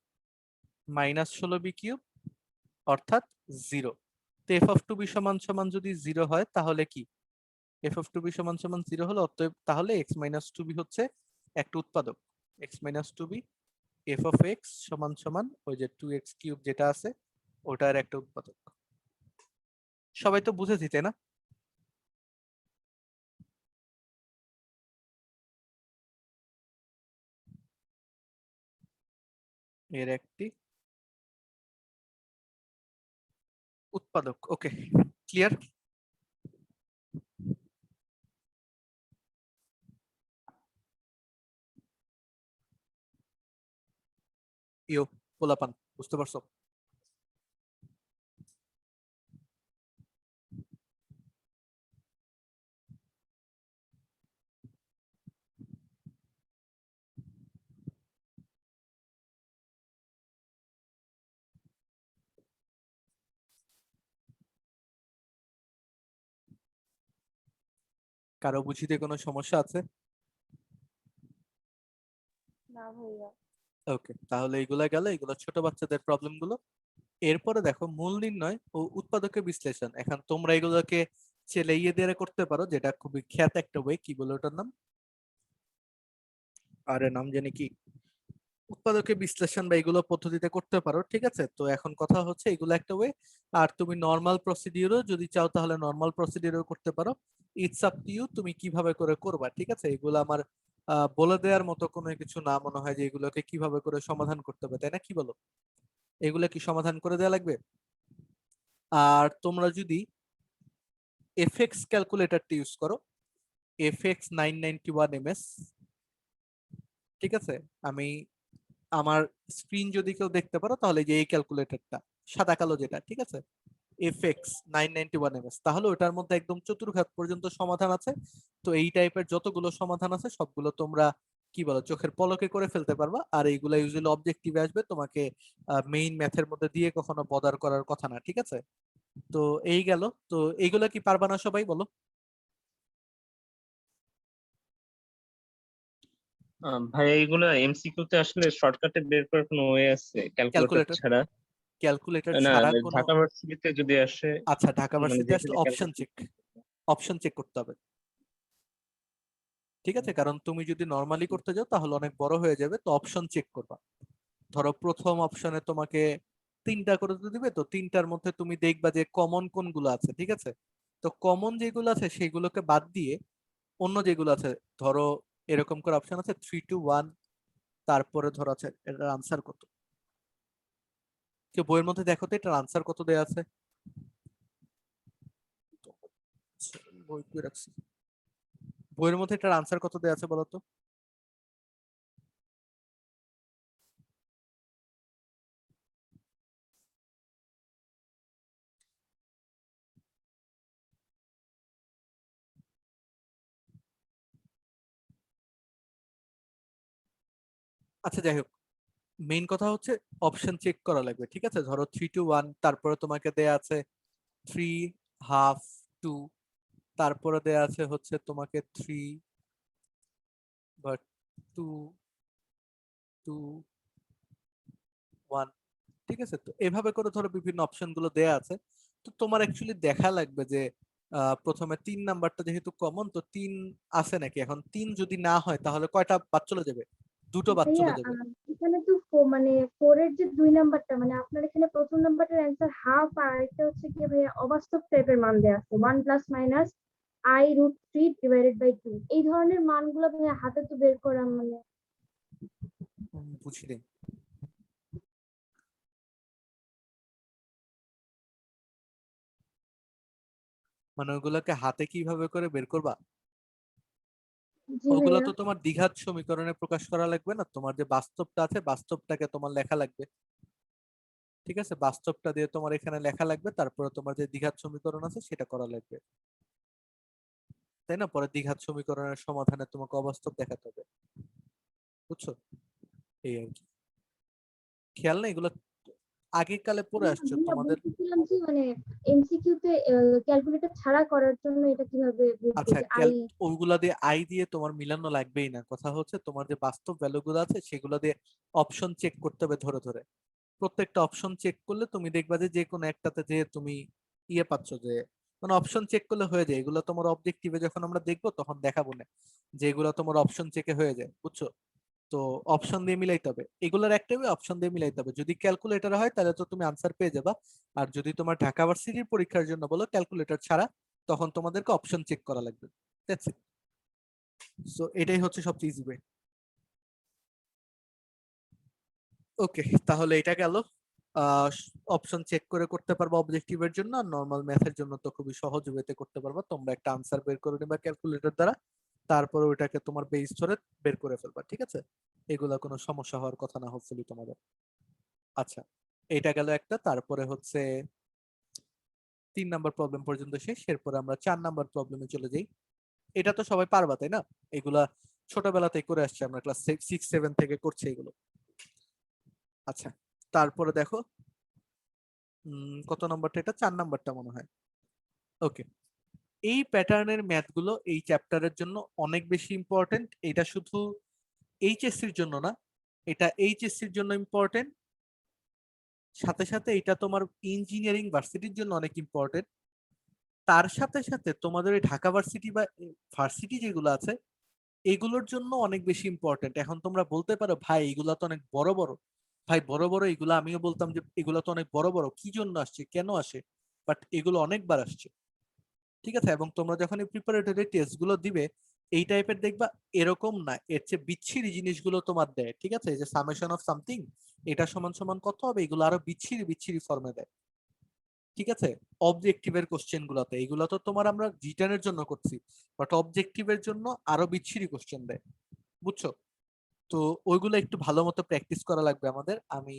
minus 16b cube অর্থাৎ 0। তো এফ অফ টু বি সমান সমান যদি 0 হয় তাহলে কি, এফ অফ টু বি সমান সমান 0 হলো, অতএব তাহলে এক্স মাইনাস টু বি হচ্ছে একটা উৎপাদক। X minus two b f of x সমান সমান ওই যে 2x কিউব যেটা আছে ওটার একটা উৎপাদক। সবাই তো বুঝেছি তাই না? এর একটি উৎপাদক। ওকে, ক্লিয়ার? ইও পোলাপান, বুঝতে পারছো? কারো বুঝিতে কোনো সমস্যা আছে? না ভাইয়া। ওকে, তাহলে এইগুলা গেল, এগুলো ছোট বাচ্চাদের প্রবলেম গুলো। এরপরে দেখো মূল নির্ণয় ও উৎপাদকের বিশ্লেষণ। এখন তোমরা এগুলোকে চেলাইয়ে দিয়ে করতে পারো, যেটা খুবই খ্যাত একটা বই, কি বলে ওটার নাম, আরে নাম জানি কি, উৎপাদকের বিশ্লেষণ বা এগুলো পদ্ধতিতে করতে পারো। ঠিক আছে, তো এখন কথা হচ্ছে এগুলো একটা ওয়ে। আর তুমি নর্মাল প্রসিডিউরও যদি চাও তাহলে নর্মাল প্রসিডিউরও করতে পারো। ইটস আপ টু ইউ তুমি কিভাবে করে করবা। ঠিক আছে, এগুলো আমার বলে দেওয়ার মতো কোনো কিছু না মনে হয় যে এগুলোকে কিভাবে করে সমাধান করতে হবে, তাই না? কি বলো? এগুলা কি সমাধান করে দেওয়া লাগবে? আর তোমরা যদি এফএক্স ক্যালকুলেটরটি ইউজ করো, FX991 MS, ঠিক আছে? আমি আমার স্ক্রিন যদি কেউ দেখতে পারো তাহলে যে এই ক্যালকুলেটরটা সাদা কালো যেটা, ঠিক আছে, FX991 MS, তাহলে ওটার মধ্যে একদম চতুর্ঘাত পর্যন্ত সমাধান আছে। তো এই টাইপের যতগুলো সমাধান আছে সবগুলো তোমরা কি বলো চোখের পলকে করে ফেলতে পারবা। আর এইগুলা ইউজুয়ালি অবজেক্টিভে আসবে, তোমাকে মেইন ম্যাথের মধ্যে দিয়ে কখনো বদার করার কথা না, ঠিক আছে? তো এই গেল। তো এইগুলা কি পারবা না সবাই, বলো? ভাই এইগুলা এমসিকিউ তে আসলে শর্টকাটে বের করার কোনো ওয়ে আছে ক্যালকুলেটর ক্যালকুলেটর ছাড়া? ক্যালকুলেটর না, ছাড়া কোনো? ঢাকা ভার্সিটিতে যদি আসে, আচ্ছা, ঢাকা মানে ভার্সিটিতে আসলে যেখানে option calculator. Check, option check করতে হবে, ঠিক আছে? কারণ তুমি যদি নর্মালি করতে যাও তাহলে অনেক বড় হয়ে যাবে, তো অপশন চেক করবা। ধরো প্রথম অপশনে তোমাকে 3টা করে তো দিবে, তো 3টার মধ্যে তুমি দেখবা যে কমন কোনগুলো আছে, ঠিক আছে? তো কমন যেগুলো আছে সেগুলোকে বাদ দিয়ে অন্য যেগুলো আছে, ধরো এরকম করে অপশন আছে 3 2 1, তারপরে ধরো আছে এটার আনসার কত। কেউ বইয়ের মধ্যে দেখো তো এটার আনসার কত দেয়া আছে। আচ্ছা, বই কই রাখছি, বইয়ের মধ্যে এটার আনসার কত দেয়া আছে বলো তো? আচ্ছা যাই হোক, মেইন কথা হচ্ছে অপশন চেক করা লাগবে, ঠিক আছে? ধরো 3 2 1, তারপরে তোমাকে দেয়া আছে 3 1/2 2, তারপরে দেয়া আছে হচ্ছে তোমাকে 3 2 2 1, ঠিক আছে? তো এভাবে করে ধরো বিভিন্ন অপশন গুলো দেয়া আছে। তো তোমার অ্যাকচুয়ালি দেখা লাগবে যে প্রথমে 3 নাম্বারটা যেহেতু কমন, তো 3 আছে নাকি। এখন 3 যদি না হয় তাহলে কয়টা বাদ চলে যাবে? দুটো বাদ ভাইয়া চলে যাবে। এখানে তো মানে 4 এর যে 2 নাম্বারটা, মানে আপনার এখানে প্রথম নাম্বারটার অ্যান্সার হাফ, আর একটা হচ্ছে কি ভাইয়া অবাস্তব টাইপের মান দেয়া আছে, 1 ± I√3 / 2। এই ধরনের মানগুলো ভাইয়া হাতে তো বের করা মানে বুঝিনি, মানে ওগুলোকে হাতে কিভাবে করে বের করবা? জি ওগুলো ভাইয়া। তো তোমার দ্বিঘাত সমীকরণে প্রকাশ করা লাগবে না? তোমার যে বাস্তবটা আছে বাস্তবটাকে তোমার লেখা লাগবে, ঠিক আছে? বাস্তবটা দিয়ে তোমার এখানে লেখা লাগবে, তারপরে তোমার যে দ্বিঘাত সমীকরণ আছে সেটা করা লাগবে, তাই না? পরে দ্বিঘাত সমীকরণের সমাধানে তোমাকে অবাস্তব দেখাতে হবে, বুঝছো? এই আর কি। খেয়াল নেই এগুলো আগে কালে পড়ে না আসছো ভাইয়া, তোমাদের। বলতেছিলাম যে মানে এমসিকিউ তে ক্যালকুলেটর ছাড়া করার জন্য এটা কিভাবে বুঝবো আচ্ছা, যে আই? ওইগুলা দিয়ে আই দিয়ে তোমার মিলানো লাগবেই না। কথা হচ্ছে তোমার যে বাস্তব ভ্যালু গুলো আছে সেগুলো দিয়ে অপশন চেক করতে হবে ধরে ধরে। প্রত্যেকটা অপশন চেক করলে তুমি দেখবা যে যে কোনো একটাতে যে তুমি ইয়ে পাচ্ছ, যে মানে অপশন চেক করলে হয়ে যায়। এগুলো তোমার অবজেক্টিভে যখন আমরা দেখবো তখন দেখাবো না যে এগুলো তোমার অপশন চেকে হয়ে যায়, বুঝছো? তো অপশন দিয়ে মিলাইতে হবে, এগুলোর একটা অপশন দিয়ে মিলাইতে হবে। যদি ক্যালকুলেটর হয় তাহলে তো তুমি আনসার পেয়ে যাবা। আর যদি তোমার ঢাকা ভার্সিটির পরীক্ষার জন্য বলো ক্যালকুলেটর ছাড়া, তখন তোমাদেরকে অপশন চেক করা লাগবে। That's it. সো এটাই হচ্ছে সবচেয়ে ইজি ওয়ে। ওকে, তাহলে এটা গেল। অপশন চেক করে করতে পারবা অবজেক্টিভের জন্য, আর নর্মাল ম্যাথের জন্য তো খুবই সহজ ওয়েতে করতে পারবা। তোমরা একটা আনসার বের করে নিবা ক্যালকুলেটর দ্বারা, তারপরে ওইটাকে তোমার বেস ধরে বের করে ফেলবা, ঠিক আছে? এগুলা কোনো সমস্যা হওয়ার কথা না হোপফুলি তোমাদের। আচ্ছা, এটা গেল একটা। তারপরে হচ্ছে 3 নাম্বার প্রবলেম পর্যন্ত শেষ, এরপরে আমরা 4 নাম্বার প্রবলেমে চলে যাই। এটা তো সবাই পারবা, তাই না? এগুলা ছোটবেলাতেই করে আসছে, আমরা ক্লাস 6 7 থেকে করছি এগুলো। আচ্ছা, তারপরে দেখো কত নাম্বারটা, এটা 4 নাম্বারটা মনে হয়। ওকে, এই প্যাটার্নের ম্যাথগুলো এই চ্যাপ্টারের জন্য অনেক বেশি ইম্পর্টেন্ট। এটা শুধু এইচএসসির জন্য না, এটা এইচএসসির জন্য ইম্পর্টেন্ট, সাথে সাথে এটা তোমার ইঞ্জিনিয়ারিং ভার্সিটির জন্য অনেক ইম্পর্টেন্ট। তার সাথে সাথে তোমাদের ওই ঢাকা ভার্সিটি বা ভার্সিটি যেগুলো আছে এগুলোর জন্য অনেক বেশি ইম্পর্টেন্ট। এখন তোমরা বলতে পারো ভাই এগুলা তো অনেক বড় বড়। ভাই বড় বড় এগুলো আমিও বলতাম যে এগুলো তো অনেক বড় বড়, কি জন্য আসছে, কেন আসে? বাট এগুলো অনেকবার আসছে, ঠিক আছে? এবং তোমরা যখন এই প্রিপারেটরি টেস্ট গুলো দিবে এই টাইপের দেখবা এরকম না, এর চেয়ে বিচ্ছিরি জিনিসগুলো তোমার দেয়, ঠিক আছে? এই যে সামেশন অফ সামথিং, এটা সমান সমান কত হবে, এগুলো আরো বিচ্ছিরি বিচ্ছিরি ফর্মে দেয়, ঠিক আছে? অবজেক্টিভের কোশ্চেন গুলোতে, এগুলো তো তোমার আমরা রিটার্নের জন্য করছি, বাট অবজেক্টিভের জন্য আরো বিচ্ছিরি কোশ্চেন দেয়, বুঝছো? তো ওইগুলো একটু ভালো মতো প্র্যাকটিস করা লাগবে আমাদের। আমি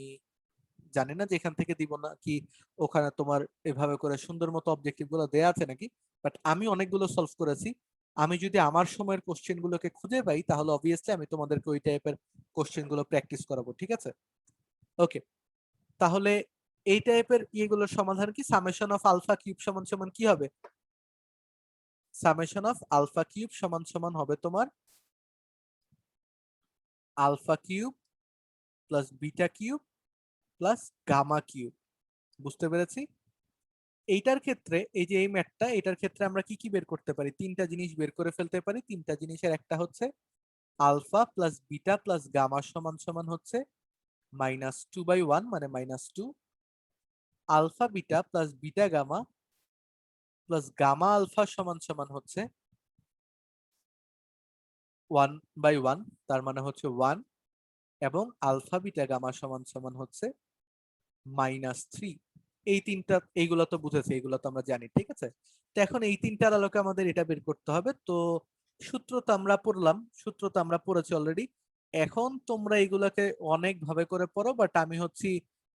জানি না যে এখান থেকে দিব না কি, ওখানে তোমার এভাবে করে সুন্দর মতো অবজেক্টিভ গুলো দেয়া আছে নাকি, বাট আমি অনেকগুলো সলভ করেছি। আমি যদি আমার সময়ের কোশ্চেন গুলোকে খুঁজে পাই তাহলে অবভিয়াসলি আমি তোমাদেরকে ওই টাইপের কোশ্চেন গুলো প্র্যাকটিস করাবো, ঠিক আছে? ওকে, তাহলে এই টাইপের ইয়েগুলোর সমাধান কি, সামেশন অফ আলফা কিউব সমান সমান কি হবে? সামেশন অফ আলফা কিউব সমান সমান হবে তোমার alpha cube plus beta cube plus gamma cube. বুঝতে পেরেছি? এইটার ক্ষেত্রে এই যে এই ম্যাথটা, এটার ক্ষেত্রে আমরা কি কি বের করতে পারি? তিনটা জিনিস বের করে ফেলতে পারি। তিনটা জিনিসের একটা হচ্ছে alpha plus beta plus gamma সমান সমান হচ্ছে -2/1 মানে -2, alpha beta plus beta gamma plus gamma alpha সমান সমান হচ্ছে 1/1, তার মানে হচ্ছে 1, এবং আলফা বিটা গামা সমান সমান হচ্ছে -3। এই তিনটা, এইগুলো তো বুঝেছি, এইগুলো তো আমরা জানি, ঠিক আছে? তো এখন এই তিনটার আলোকে আমাদের এটা বের করতে হবে। তো সূত্র তো আমরা পড়লাম, সূত্র তো আমরা পড়েছি অলরেডি। এখন তোমরা এগুলাকে অনেক ভাবে করে পড়ো, বাট আমি হচ্ছি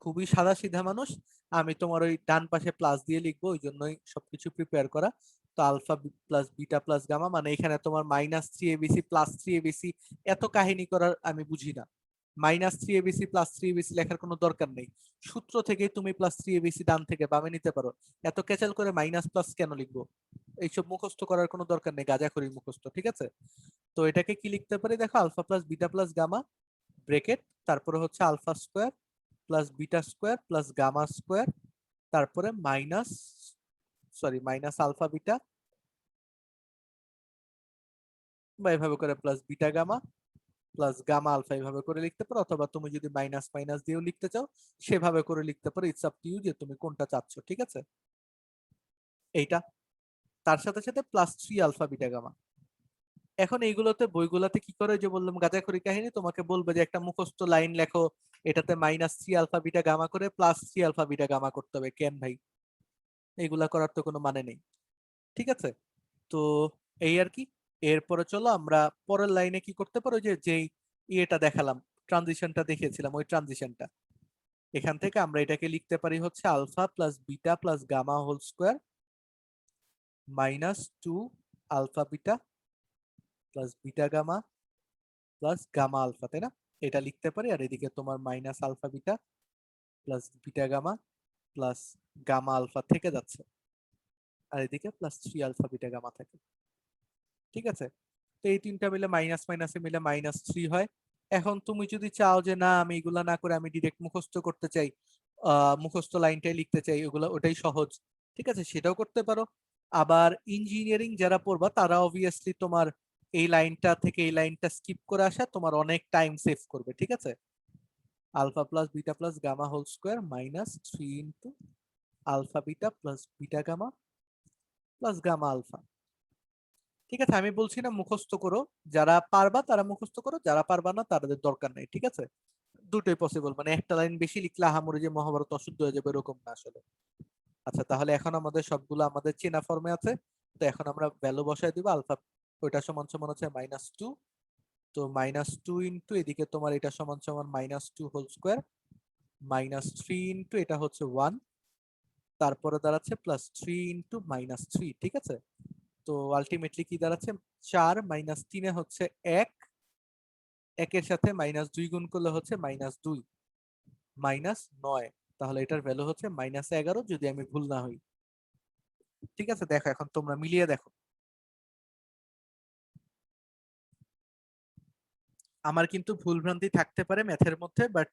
খুবই সাদা সিধা মানুষ, আমি তোমার ওই ডান পাশে প্লাস দিয়ে লিখবো, ওই জন্যই সবকিছু প্রিপেয়ার করা। তো alpha plus beta plus gamma মানে এখানে তোমার -3abc +3abc, এত কাহিনী করার আমি বুঝি না। -3abc +3abc লেখার কোনো দরকার নেই, সূত্র থেকে তুমি +3abc ডান থেকে বামে নিতে পারো। এত ক্যাচাল করে মাইনাস প্লাস কেন লিখবো? এইসব মুখস্থ করার কোনো দরকার নেই, গাঁজাখড়ি মুখস্থ, ঠিক আছে? তো এটাকে কি লিখতে পারি দেখো, alpha plus beta plus gamma bracket, তারপরে হচ্ছে alpha square plus beta square plus gamma square, তারপরে মাইনাস আলফা বিটা, বা এভাবে করে plus beta gamma plus gamma alpha, এইভাবে করে লিখতে পারো, অথবা তুমি যদি মাইনাস মাইনাস দিয়েও লিখতে চাও সেভাবে করে লিখতে পারো। ইটস আপ টু ইউ যে তুমি কোনটা চাচ্ছ, ঠিক আছে? এইটা, তার সাথে সাথে +3 আলফা বিটা গামা। এখন এইগুলোতে বইগুলোতে কি করে, যে বললাম গাঁজাখড়ি কাহিনী, তোমাকে বলবে যে একটা মুখস্থ লাইন লেখো, এটাতে -3 আলফা বিটা গামা করে +3 আলফা বিটা গামা করতে হবে। কেন ভাই? এগুলা করার তো কোনো মানে নেই, ঠিক আছে? তো এই আর কি। এরপরে চলো আমরা পরের লাইনে কি করতে পারো, যে যেই ইয়েটা দেখালাম, ট্রানজিশনটা দেখিয়েছিলাম, ওই ট্রানজিশনটা, এখান থেকে আমরা এটাকে লিখতে পারি হচ্ছে alpha plus beta plus gamma whole square -2 alpha beta plus beta gamma plus gamma alpha, তাই না? এটা লিখতে পারি। আর এদিকে তোমার minus alpha beta plus beta gamma plus gamma alpha থেকে যাচ্ছে, আর এদিকে +3 আলফা বিটা গামা থাকে, ঠিক আছে? তো এই তিনটা মিলে মাইনাস মাইনাসে মিলে -3 হয়। এখন তুমি যদি চাও যে না, আমি এগুলা না করে আমি ডিরেক্ট মুখস্থ করতে চাই, মুখস্থ লাইনটাই লিখতে চাই, ওগুলা ওটাই সহজ, ঠিক আছে, সেটাও করতে পারো। আবার ইঞ্জিনিয়ারিং যারা পড়বা তারা অবভিয়াসলি তোমার এই লাইনটা থেকে এই লাইনটা স্কিপ করে আসা তোমার অনেক টাইম সেভ করবে, ঠিক আছে? Alpha plus beta plus gamma whole square -3 into alpha beta plus beta gamma plus gamma alpha. ঠিক আছে, আমি বলছি না মুখস্থ করো, যারা পারবা তারা মুখস্থ করো, যারা পারবা না তাদের দরকার নেই, ঠিক আছে? দুটোই পসিবল, মানে একটা লাইন বেশি লিখলে আহামরি যে মহাভারত অশুদ্ধ হয়ে যাবে এরকম না আসলে। আচ্ছা, তাহলে এখন আমাদের সবগুলো আমাদের চেনা ফর্মে আছে। তো এখন আমরা ভ্যালু বসায় দিব। আলফা ওইটা সমান সমান হচ্ছে -2, তো -2 ইন্টু এদিকে তোমার এটা সমান সমান -2 হোল স্কোয়ার -3 ইন্টু এটা হচ্ছে 1, তারপরে দাঁড়াচ্ছে +3 ইন্টু -3, ঠিক আছে? তো আলটিমেটলি কি দাঁড়াচ্ছে, 4 -3 হচ্ছে 1, একের সাথে -2 গুণ করলে হচ্ছে -2 -9, তাহলে এটার ভ্যালু হচ্ছে -11 যদি আমি ভুল না হই, ঠিক আছে? দেখো এখন তোমরা মিলিয়ে দেখো, আমার কিন্তু ভুল ভ্রান্তি থাকতে পারে ম্যাথের মধ্যে, বাট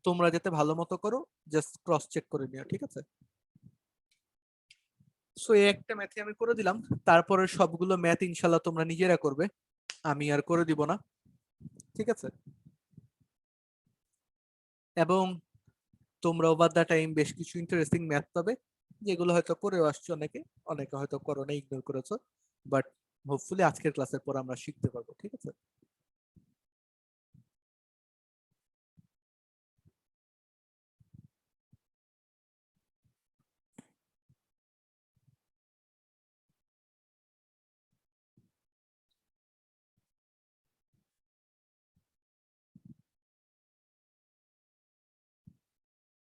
তোমরা যাতে ভালো মতো করো জাস্ট ক্রস চেক করে নিও, ঠিক আছে? সো এই একটা ম্যাথে আমি করে দিলাম, তারপরে সবগুলো ম্যাথ ইনশাল্লাহ তোমরা নিজেরা করবে, আমি আর করে দিব না, ঠিক আছে? এবং তোমরা ওভার দা টাইম বেশ কিছু ইন্টারেস্টিং ম্যাথ পাবে, যেগুলো হয়তো করেও আসছো অনেকে, অনেকে হয়তো করো না, ইগনোর করেছো, বাট হোপফুলি আজকের ক্লাসের পর আমরা শিখতে পারবো, ঠিক আছে?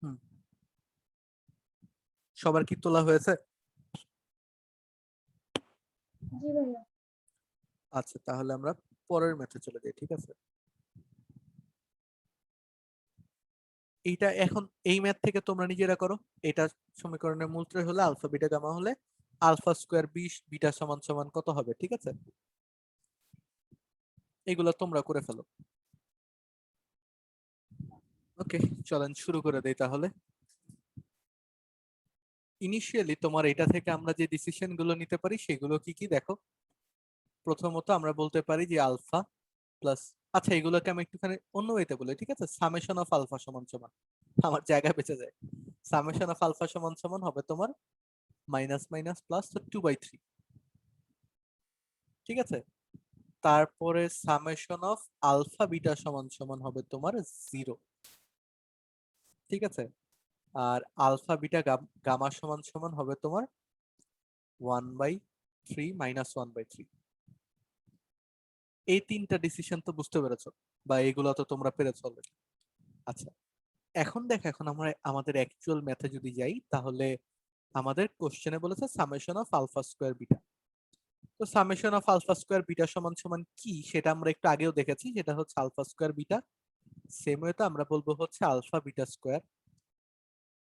হুম, সবার কি তোলা হয়েছে? জি ভাইয়া। আচ্ছা, তাহলে আমরা পরের ম্যাথে চলে যাই, ঠিক আছে? এইটা এখন এই ম্যাথ থেকে তোমরা নিজেরা করো। এটা সমীকরণের মূলত্রয় হলে আলফা বিটা গামা হলে আলফা স্কোয়ার 20 বিটা সমান সমান কত হবে, ঠিক আছে? এগুলো তোমরা করে ফেলো। ওকে, চলেন শুরু করে দেই তাহলে। ইনিশিয়ালি তোমার এটা থেকে আমরা যে ডিসিশন গুলো নিতে পারি সেগুলো কি কি দেখো। প্রথমত আমরা বলতে পারি যে আলফা প্লাস, আচ্ছা এগুলোকে আমি একটুখানি অন্য ওয়েতে বলি, ঠিক আছে? সামেশন অফ আলফা সমান সমান, আমার জায়গা বেঁচে যায়। সামেশন অফ আলফা সমান সমান হবে তোমার মাইনাস মাইনাস প্লাস 2/3, ঠিক আছে? তারপরে সামেশন অফ আলফা বিটা সমান সমান হবে তোমার 0, ঠিক আছে? আর আলফা বিটা গামা সমান সমান হবে তোমার 1/3 মাইনাস 1/3। এই তিনটা ডিসিশন তো বুঝতে পেরেছো, বা এগুলো তো তোমরা পেরেছো অলরেডি। আচ্ছা, এখন দেখো, এখন আমরা আমাদের অ্যাকচুয়াল ম্যাথে যদি যাই, তাহলে আমাদের কোশ্চেনে বলেছে summation of alpha square beta. তো summation of alpha square beta সমান সমান কি সেটা আমরা একটু আগেও দেখেছি, যেটা হচ্ছে আলফা স্কোয়ার বিটা। সেম ওয়েতে আমরা বলবো হচ্ছে আলফা বিটা স্কোয়ার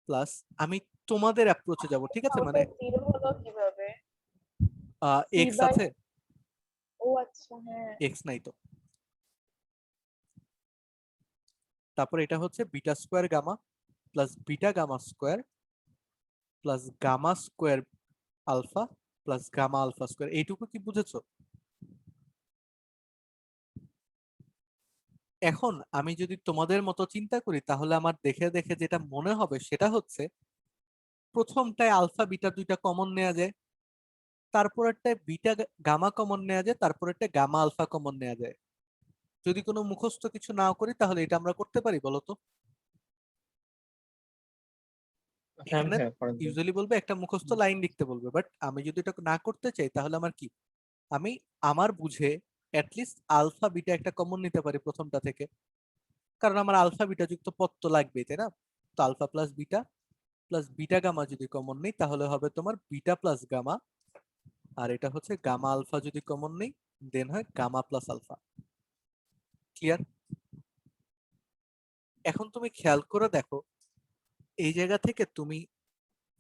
প্লাস, আমি তোমাদের অ্যাপ্রোচে যাব, ঠিক আছে? মানে জিরো হলো কিভাবে? এক্স আছে, ও আচ্ছা, হ্যাঁ। এক্স নাই তো। তারপর এটা হচ্ছে beta square gamma plus beta gamma square plus gamma square alpha plus gamma alpha square. এইটুকু কি বুঝেছো? এখন আমি যদি তোমাদের মতো চিন্তা করি, তাহলে আমার দেখে দেখে যেটা মনে হবে সেটা হচ্ছে প্রথমটায় আলফা বিটা দুইটা কমন নেওয়া যায়, তারপরেরটায় বিটা গামা কমন নেওয়া যায়, তারপরেরটায় গামা আলফা কমন নেওয়া যায়। যদি কোনো মুখস্থ কিছু না করি তাহলে এটা আমরা করতে পারি, বলো তো? হ্যাঁ এখানে হ্যাঁ করেন তো। ইউজুয়ালি বলবে একটা মুখস্থ লাইন লিখতে বলবে, বাট আমি যদি এটা না করতে চাই তাহলে আমার কি, আমি আমার বুঝে অ্যাটলিস্ট আলফা বিটা একটা কমন নিতে পারি প্রথমটা থেকে, কারণ আমার আলফা বিটা যুক্ত পদ তো লাগবেই, তাই না? তো আলফা প্লাস বিটা গামা যদি কমন নেই তাহলে হবে তোমার বিটা প্লাস গামা, আর এটা হচ্ছে গামা আলফা যদি কমন নেই দেন হয় গামা প্লাস আলফা। ক্লিয়ার? এখন তুমি খেয়াল করে দেখো, এই জায়গা থেকে তুমি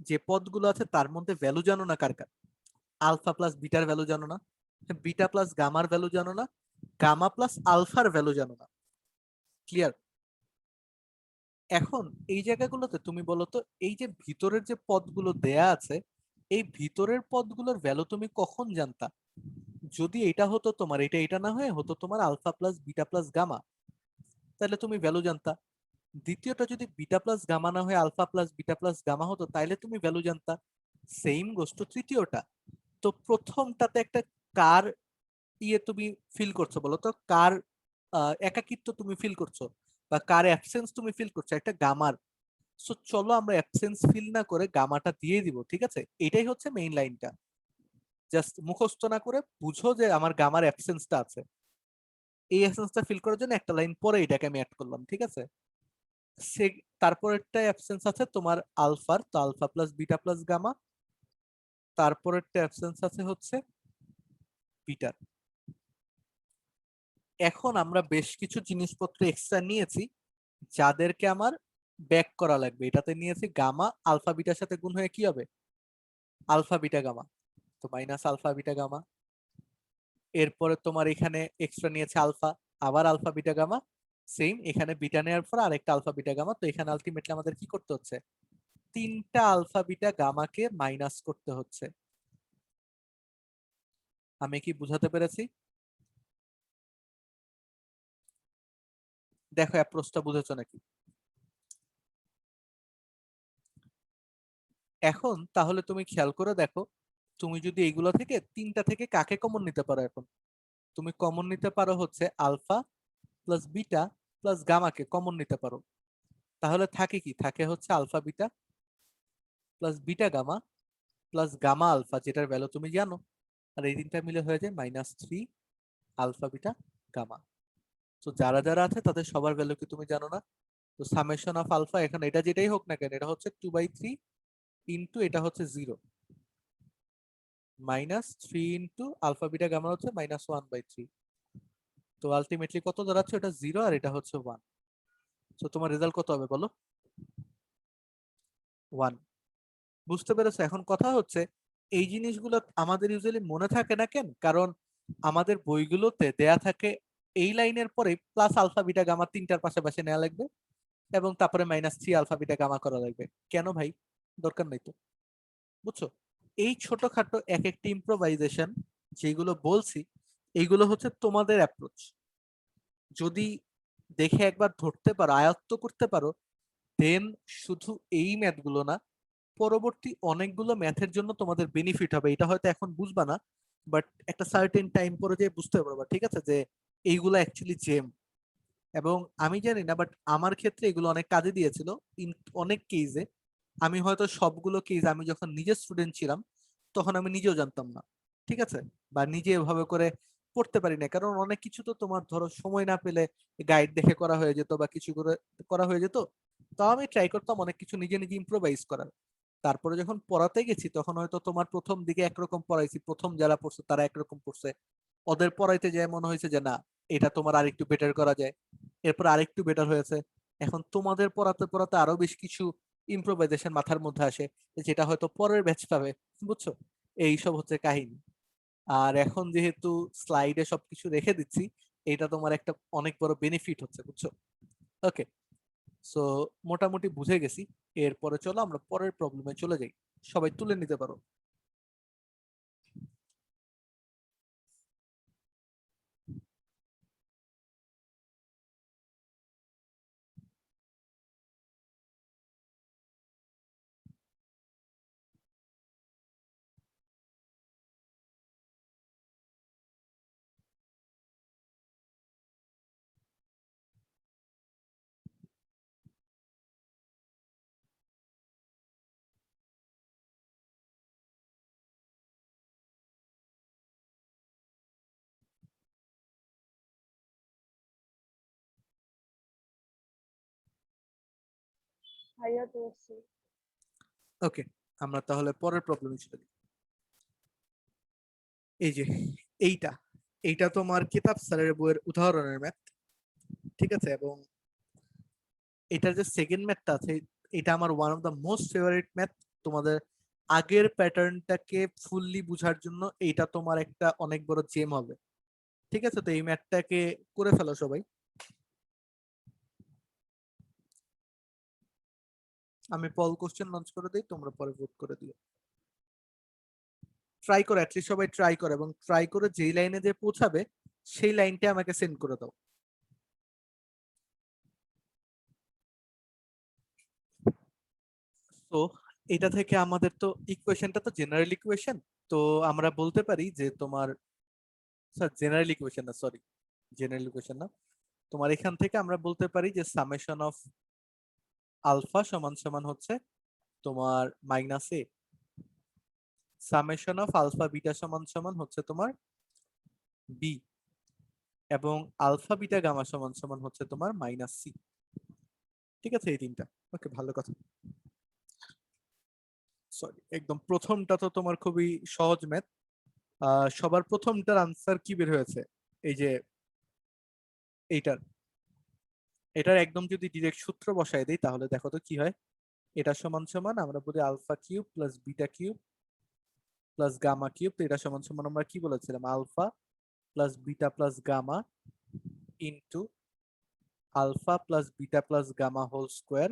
যে পদগুলো আছে তার মধ্যে ভ্যালু জানো না কার কার? আলফা প্লাস বিটার ভ্যালু জানো না, বিটা প্লাস গামার ভ্যালু জানো না, গামা প্লাস আলফার ভ্যালু জানো না। ক্লিয়ার? এখন এই জায়গাগুলোতে তুমি বলো তো, এই যে ভিতরের যে পদগুলো দেয়া আছে, এই ভিতরের পদগুলোর ভ্যালু তুমি কখন জানতা? যদি এটা হতো তোমার, এটা না হয়ে হতো তোমার alpha plus beta plus gamma, তাহলে তুমি ভ্যালু জানতা। দ্বিতীয়টা যদি বিটা প্লাস গামা না হয়ে alpha plus beta plus gamma হতো, তাইলে তুমি ভ্যালু জানতা। সেম গোস টু তৃতীয়টা। তো প্রথমটাতে একটা কার তুমি ফিল করছো বলো তো? কার একাকিত্ব তুমি ফিল করছো, বা কার অ্যাবসেন্স তুমি ফিল করছো? একটা গামার। সো চলো আমরা অ্যাবসেন্স ফিল না করে গামাটা দিয়ে দিব, ঠিক আছে? এটাই হচ্ছে মেইন লাইনটা। জাস্ট মুখস্থ না করে বুঝো যে আমার গামার অ্যাবসেন্সটা আছে। এই অ্যাবসেন্সটা ফিল করার জন্য একটা লাইন পরে এটাকে আমি অ্যাড করলাম, ঠিক আছে? সে তারপরেরটা অ্যাবসেন্স আছে তোমার আলফার, তো alpha plus beta plus gamma. তারপরেরটা অ্যাবসেন্স আছে হচ্ছে বিটার। এখন আমরা বেশ কিছু জিনিসপত্র এক্সট্রা নিয়েছি যাদেরকে আমার ব্যাক করা লাগবে। এটাতে নিয়েছি গামা আলফা বিটার সাথে গুণ হয়ে কি হবে? Alpha beta gamma. তো মাইনাস আলফা বিটা গামা। এরপরে তোমার এখানে এক্সট্রা নিয়েছে আলফা, আবার আলফা বিটা গামা। সেম এখানে বিটা নেওয়ার পর আরেকটা আলফা বিটা গামা। তো এখানে আলটিমেটলি আমাদের কি করতে হচ্ছে? তিনটা আলফা বিটা গামাকে মাইনাস করতে হচ্ছে। আমি কি বুঝাতে পেরেছি? দেখো অ্যাপ্রোচটা বুঝেছো নাকি? এখন তাহলে তুমি খেয়াল করে দেখো, তুমি যদি এইগুলো থেকে তিনটা থেকে কাকে কমন নিতে পারো এখন? তুমি কমন নিতে পারো হচ্ছে আলফা প্লাস বিটা প্লাস গামাকে কমন নিতে পারো। তাহলে থাকে কি? থাকে হচ্ছে alpha beta plus beta gamma plus gamma alpha, যেটার ভ্যালু তুমি জানো। আর এই তিনটা মিলে হয়ে যায় -3 আলফা বিটা গামা। তো যারা যারা আছে তাদের সবার ভ্যালু কি তুমি জানো না? তো সামেশন অফ আলফা, এখন এটা যেটাই হোক না কেন, এটা হচ্ছে 2/3 ইন্টু এটা হচ্ছে 0, -3 ইন্টু আলফা বিটা গামা হচ্ছে -1/3। তো আলটিমেটলি কত দাঁড়াচ্ছে? এটা 0 আর এটা হচ্ছে 1। তো তোমার রেজাল্ট কত হবে বলো? 1। বুঝতে পেরেছো? এখন কথা হচ্ছে এই জিনিসগুলো আমাদের ইউজুয়ালি মনে থাকে না কেন? কারণ আমাদের বইগুলোতে দেয়া থাকে এই লাইনের পরে প্লাস আলফা বিটা গামা তিনটার পাশাপাশি নেওয়া লাগবে এবং তারপরে -3 আলফা বিটা গামা করা লাগবে। কেন ভাই? দরকার নাই তো। বুঝছো? এই ছোটখাটো এক একটি ইম্প্রোভাইজেশন যেগুলো বলছি, এইগুলো হচ্ছে তোমাদের অ্যাপ্রোচ। যদি দেখে একবার ধরতে পারো, আয়ত্ত করতে পারো, দেন শুধু এই ম্যাথগুলো না, পরবর্তী অনেকগুলো ম্যাথের জন্য তোমাদের বেনিফিট হবে। এটা হয়তো এখন বুঝবা না, বাট একটা সার্টেন টাইম পরে যে বুঝতে পারবা, ঠিক আছে, যে এইগুলো অ্যাকচুয়ালি জেম। এবং আমি জানি না, বাট আমার ক্ষেত্রে এগুলো অনেক কাজে দিয়েছিল। অনেক কেসে আমি হয়তো সবগুলো কেস আমি যখন নিজে স্টুডেন্ট ছিলাম তখন আমি নিজেও জানতাম না, ঠিক আছে, বা নিজে এভাবে করে পড়তে পারি না। কারণ অনেক কিছু তো তোমার ধরো সময় না পেলে গাইড দেখে করা হয়ে যেত বা কিছু করে করা হয়ে যেত। তাও আমি ট্রাই করতাম অনেক কিছু নিজে নিজে ইম্প্রোভাইজ করার। তারপরে যখন পড়াতে গেছি তখন হয়তো তোমার প্রথম দিকে একরকম পড়াইছি, প্রথম যারা পড়ছে তারা একরকম পড়ছে, ওদের পড়াইতে যায় মনে হয়েছে যে না, এটা তোমার আরেকটু বেটার করা যায়, এরপর আরেকটু বেটার হয়েছে। এখন তোমাদের পড়াতে পড়াতে আরো বেশ কিছু ইম্প্রোভাইজেশন মাথার মধ্যে আসে, যেটা হয়তো পরের ব্যাচ পাবে। বুঝছো? এইসব হচ্ছে কাহিনী। আর এখন যেহেতু স্লাইডে সবকিছু রেখে দিচ্ছি, এটা তোমার একটা অনেক বড় বেনিফিট হচ্ছে। বুঝছো? ওকে, সো মোটামুটি বুঝে গেছি। এরপরে চলো আমরা পরের প্রবলেমে চলে যাই। সবাই তুলে নিতে পারো। ভাইয়া ধরছি। ওকে, আমরা তাহলে পরের প্রবলেমে চলে যাই। এই যে এইটা, এইটা তোমার কিতাব স্যারের বইয়ের উদাহরণের ম্যাথ, ঠিক আছে। এবং এটার যে সেকেন্ড ম্যাথটা আছে, এটা আমার one of the most favourite math. তোমাদের আগের প্যাটার্নটাকে ফুললি বুঝার জন্য এইটা তোমার একটা অনেক বড় জেম হবে, ঠিক আছে। তো এই ম্যাথটাকে করে ফেলো সবাই। আমি পল কোশ্চেন লঞ্চ করে দিই, তোমরা পরে ভোট করে দিও। ট্রাই করো, অ্যাটলিস্ট সবাই ট্রাই করো, এবং ট্রাই করে যেই লাইনে যে পৌঁছাবে সেই লাইনটা আমাকে সেন্ড করে দাও। তো এটা থেকে আমাদের তো ইকুয়েশনটা তো জেনারেল ইকুয়েশন। তো আমরা বলতে পারি যে তোমার, স্যার জেনারেল ইকুয়েশন না, সরি, জেনারেল ইকুয়েশন না, তোমার এখান থেকে আমরা বলতে পারি যে সামেশন অফ আলফা সমান সমান হচ্ছে তোমার -a, summation of alpha beta সমান সমান হচ্ছে তোমার b, এবং আলফা বিটা গামা সমান সমান হচ্ছে তোমার -c। ঠিক আছে, এই তিনটা। ওকে, ভালো কথা। সরি, একদম প্রথমটা তো তোমার খুবই সহজ ম্যাথ। সবার প্রথমটার আনসার কি বের হয়েছে? এই যে এইটার, এটার একদম যদি ডিরেক্ট সূত্র বসায় দেই তাহলে দেখো তো কি হয়। এটা সমান সমান আমরা বলি alpha cube plus beta cube plus gamma cube. তো এটা সমান সমান আমরা কি বলেছিলাম? Alpha plus beta plus gamma into alpha plus beta plus gamma whole square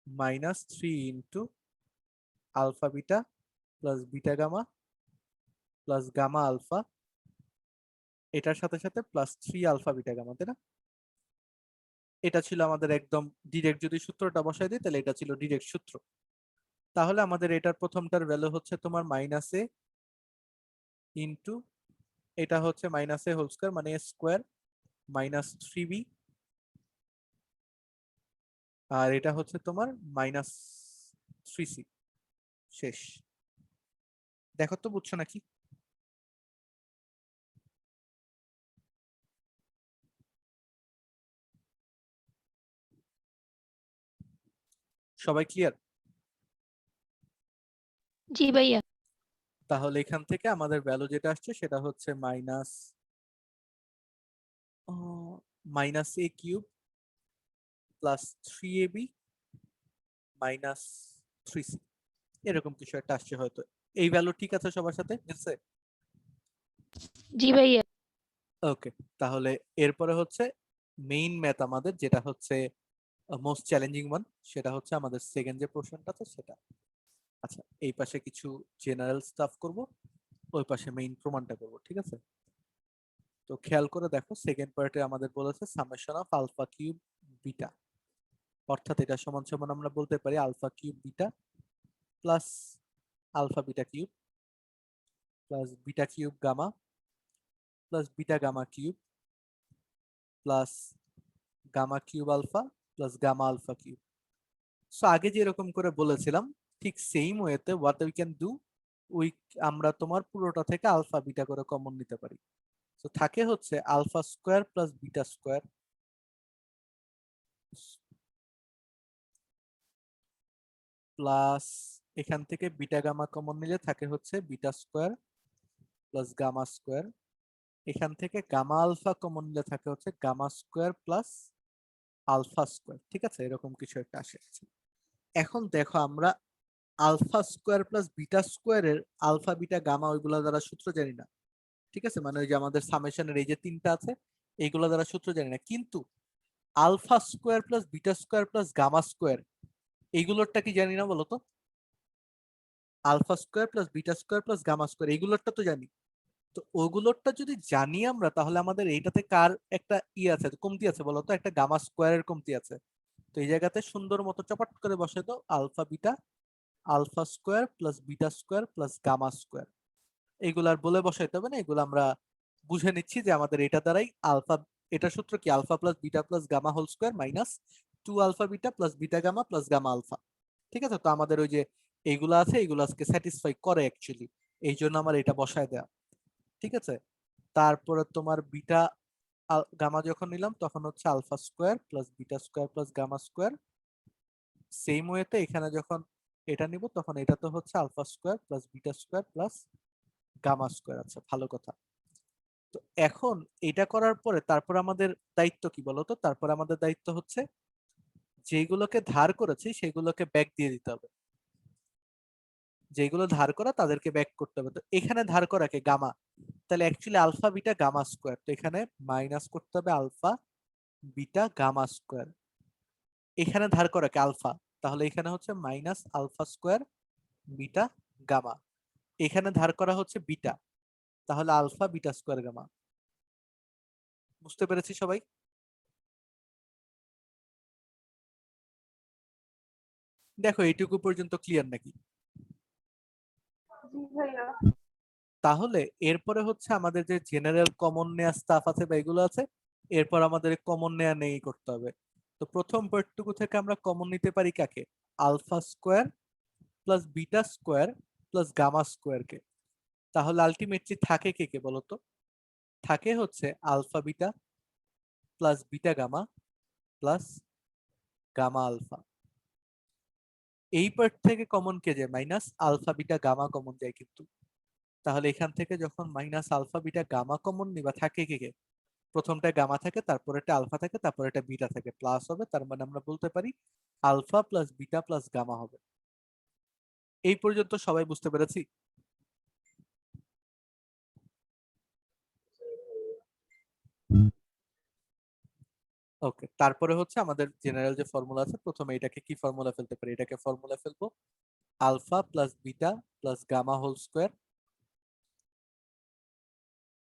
-3 into alpha beta plus beta gamma plus gamma alpha, এটার সাথে সাথে +3 আলফা বিটা গামা, তাই না? এটা ছিল আমাদের একদম ডিরেক্ট, যদি সূত্রটা বসাই দিই তাহলে এটা ছিল ডিরেক্ট সূত্র। তাহলে আমাদের এটার প্রথমটার ভ্যালু হচ্ছে তোমার মাইনাস এ ইন্টু এটা হচ্ছে মাইনাস এ হোল স্কোয়ার মানে স্কোয়ার মাইনাস 3b, আর এটা হচ্ছে তোমার মাইনাস 3c। শেষ। দেখো তো বুঝছো নাকি? সবাই ক্লিয়ার? জি ভাইয়া। তাহলে এখান থেকে আমাদের ভ্যালু যেটা আসছে সেটা হচ্ছে minus a cube plus 3ab minus 3c, এরকম কিছু একটা আসছে হয়তো। এই ভ্যালু ঠিক আছে সবার সাথে মিলছে? জি ভাইয়া। ওকে, তাহলে এরপরে হচ্ছে মেইন ম্যাথ আমাদের, যেটা হচ্ছে মোস্ট চ্যালেঞ্জিং ওয়ান, সেটা হচ্ছে আমাদের সেকেন্ড যে পোর্শনটা আছে সেটা। আচ্ছা, এই পাশে কিছু জেনারেল স্টাফ করব, ওই পাশে মেইন প্রমাণটা করব, ঠিক আছে? তো খেয়াল করে দেখো, সেকেন্ড পার্টে আমাদের বলেছে summation of alpha cube beta, অর্থাৎ এটা সমান সমান আমরা বলতে পারি alpha cube beta plus alpha beta cube plus beta cube gamma plus beta gamma cube plus gamma cube alpha plus gamma alpha cube. So আগে যেরকম করে বলেছিলাম ঠিক সেম ওয়েতে what we can do, we আমরা তোমার পুরোটা থেকে আলফা বিটা করে কমন নিতে পারি। তো থাকে হচ্ছে alpha square plus beta square plus এখান থেকে বিটা গামা কমন নিলে থাকে হচ্ছে beta square plus gamma square, এখান থেকে গামা আলফা কমন নিলে থাকে হচ্ছে gamma square plus alpha square. ঠিক আছে, এরকম কিছু একটা আসে। এখন দেখো আমরা আলফা স্কোয়ার প্লাস বিটা স্কোয়ারের আলফা বিটা গামা ওইগুলা দ্বারা সূত্র জানি না, ঠিক আছে? মানে ওই যে আমাদের সামেশনের এই যে তিনটা আছে এইগুলা দ্বারা সূত্র জানি না, কিন্তু alpha square plus beta square plus gamma square এইগুলোরটা কি জানি না বলো তো? Alpha square plus beta square plus gamma square এইগুলোরটা তো জানি। তো ওগুলোরটা যদি জানি আমরা, তাহলে আমাদের এইটাতে কার একটা আছে, কমতি আছে বলতো? একটা গামা স্কোয়ারের কমতি আছে। তো এই জায়গাতে সুন্দর মতো চপাট করে বসে দাও alpha beta, alpha square plus beta square plus gamma square. এইগুলো আর বলে বসাইতে হবে না, এগুলো আমরা বুঝে নিচ্ছি যে আমাদের এটা দ্বারাই আলফা, এটা সূত্র কি alpha plus beta plus gamma whole square minus 2 alpha beta plus beta gamma plus gamma alpha. ঠিক আছে, তো আমাদের ওই যে এইগুলো আছে এইগুলো আজকে স্যাটিসফাই করে অ্যাকচুয়ালি, এই জন্য আমার এটা বসায় দেয়া। ঠিক আছে, তারপরে তোমার বিটা গামা যখন নিলাম তখন হচ্ছে alpha square plus beta square plus gamma square. Same ওয়েতে এখানে যখন এটা নিব তখন এটা তো হচ্ছে alpha square plus beta square plus gamma square. আচ্ছা, ভালো কথা। তো এখন এটা করার পরে তারপর আমাদের দায়িত্ব কি বলতো? তারপর আমাদের দায়িত্ব হচ্ছে যেগুলোকে ধার করেছি সেগুলোকে ব্যাক দিয়ে দিতে হবে, যেগুলো ধার করা তাদেরকে ব্যাক করতে হবে। তো এখানে ধার করা কে? গামা। তাহলে actually alpha beta gamma square, তো এখানে মাইনাস করতে হবে আলফা বিটা গামা স্কোয়ার। এখানে ধার করা কে? আলফা, তাহলে এখানে হচ্ছে minus alpha square beta gamma. এখানে ধার করা হচ্ছে বিটা, তাহলে আলফা বিটা স্কোয়ার গামা। বুঝতে পেরেছি সবাই? দেখো এইটুকু পর্যন্ত ক্লিয়ার নাকি? জি ভাইয়া। তাহলে এরপরে হচ্ছে আমাদের যে জেনারেল কমন নেয়া স্টাফ আছে বা এগুলো আছে, এরপর আমাদের কমন নেয়া নেই করতে হবে। তো প্রথম পার্টটুকু থেকে আমরা কমন নিতে পারি কাকে? Alpha square plus beta square plus gamma square কে। তাহলে আলটিমেটলি থাকে কে কে বলতো? থাকে হচ্ছে alpha beta plus beta gamma plus gamma alpha. এই পার্ট থেকে কমন কে যায়? Minus alpha beta gamma common যায় কিন্তু। তাহলে এখান থেকে যখন minus alpha beta gamma common নিবা থাকে কে কে? প্রথমটা গামা থাকে, তারপর একটা আলফা থাকে, তারপর একটা বিটা থাকে, প্লাস হবে, তার মানে আমরা বলতে পারি alpha plus beta plus gamma হবে। এই পর্যন্ত সবাই বুঝতে পেরেছি? ওকে, তারপরে হচ্ছে আমাদের জেনারেল যে ফর্মুলা আছে, প্রথমে এটাকে কি ফর্মুলা ফেলতে পারি? এটাকে ফর্মুলা ফেলবো alpha plus beta plus gamma whole square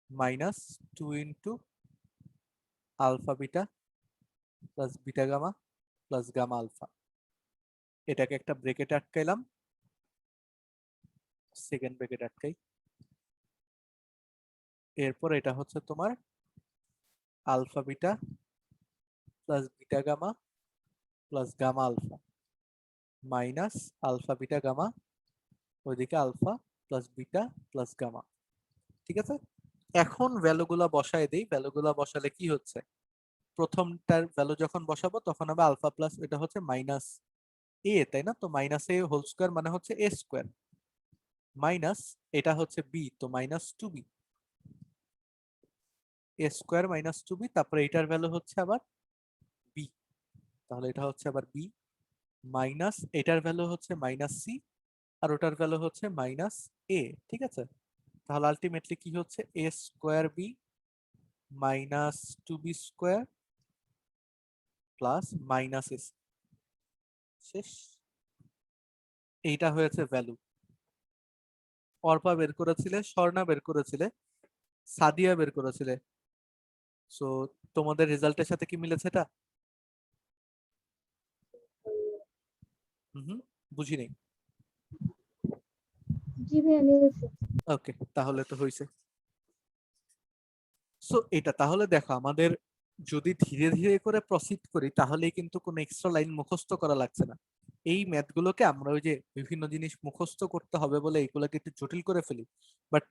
minus 2 into alpha beta plus beta gamma plus gamma alpha. এটাকে একটা ব্রেকেটে আটকাইলাম, সেকেন্ড ব্র্যাকেট আটকাই। এরপর এটা হচ্ছে তোমার alpha beta plus beta gamma plus gamma alpha minus alpha beta gamma, ওইদিকে alpha plus beta plus gamma. ঠিক আছে, এখন ভ্যালুগুলা বসায় দেই। ভ্যালুগুলা বসালে কি হচ্ছে, প্রথমটার ভ্যালু যখন বসাবো তখন হবে আলফা প্লাস, এটা হচ্ছে মাইনাস এ, তাই না? তো মাইনাস এ হোল স্কোয়ার মানে হচ্ছে এ স্কোয়ার, মাইনাস এটা হচ্ছে বি, তো মাইনাস টু বি, এ স্কোয়ার মাইনাস টু বি, তারপরে এটার ভ্যালু হচ্ছে আবার বি, তাহলে এটা হচ্ছে আবার বি, মাইনাস এটার ভ্যালু হচ্ছে মাইনাস সি, আর ওটার ভ্যালু হচ্ছে মাইনাস এ। ঠিক আছে, তাহলে আলটিমেটলি কি হচ্ছে, a square b minus two b square plus minus s. শেষ, এইটা হয়েছে ভ্যালু। অর্পা বের করেছিলে, স্বর্ণা বের করেছিলে, সাদিয়া বের করেছিলে। সো তোমাদের রেজাল্টের সাথে কি মিলেছে এটা? হুম, বুঝি নেই। জি ভাইয়া মিলছে। ওকে, তাহলে তো হয়েছে। সো এটা তাহলে দেখো, আমাদের যদি ধীরে ধীরে করে প্রসিড করি তাহলেই কিন্তু কোনো এক্সট্রা লাইন মুখস্থ করা লাগছে না। এই ম্যাথগুলোকে আমরা ওই যে বিভিন্ন জিনিস মুখস্থ করতে হবে বলে এগুলোকে একটু জটিল করে ফেলি, বাট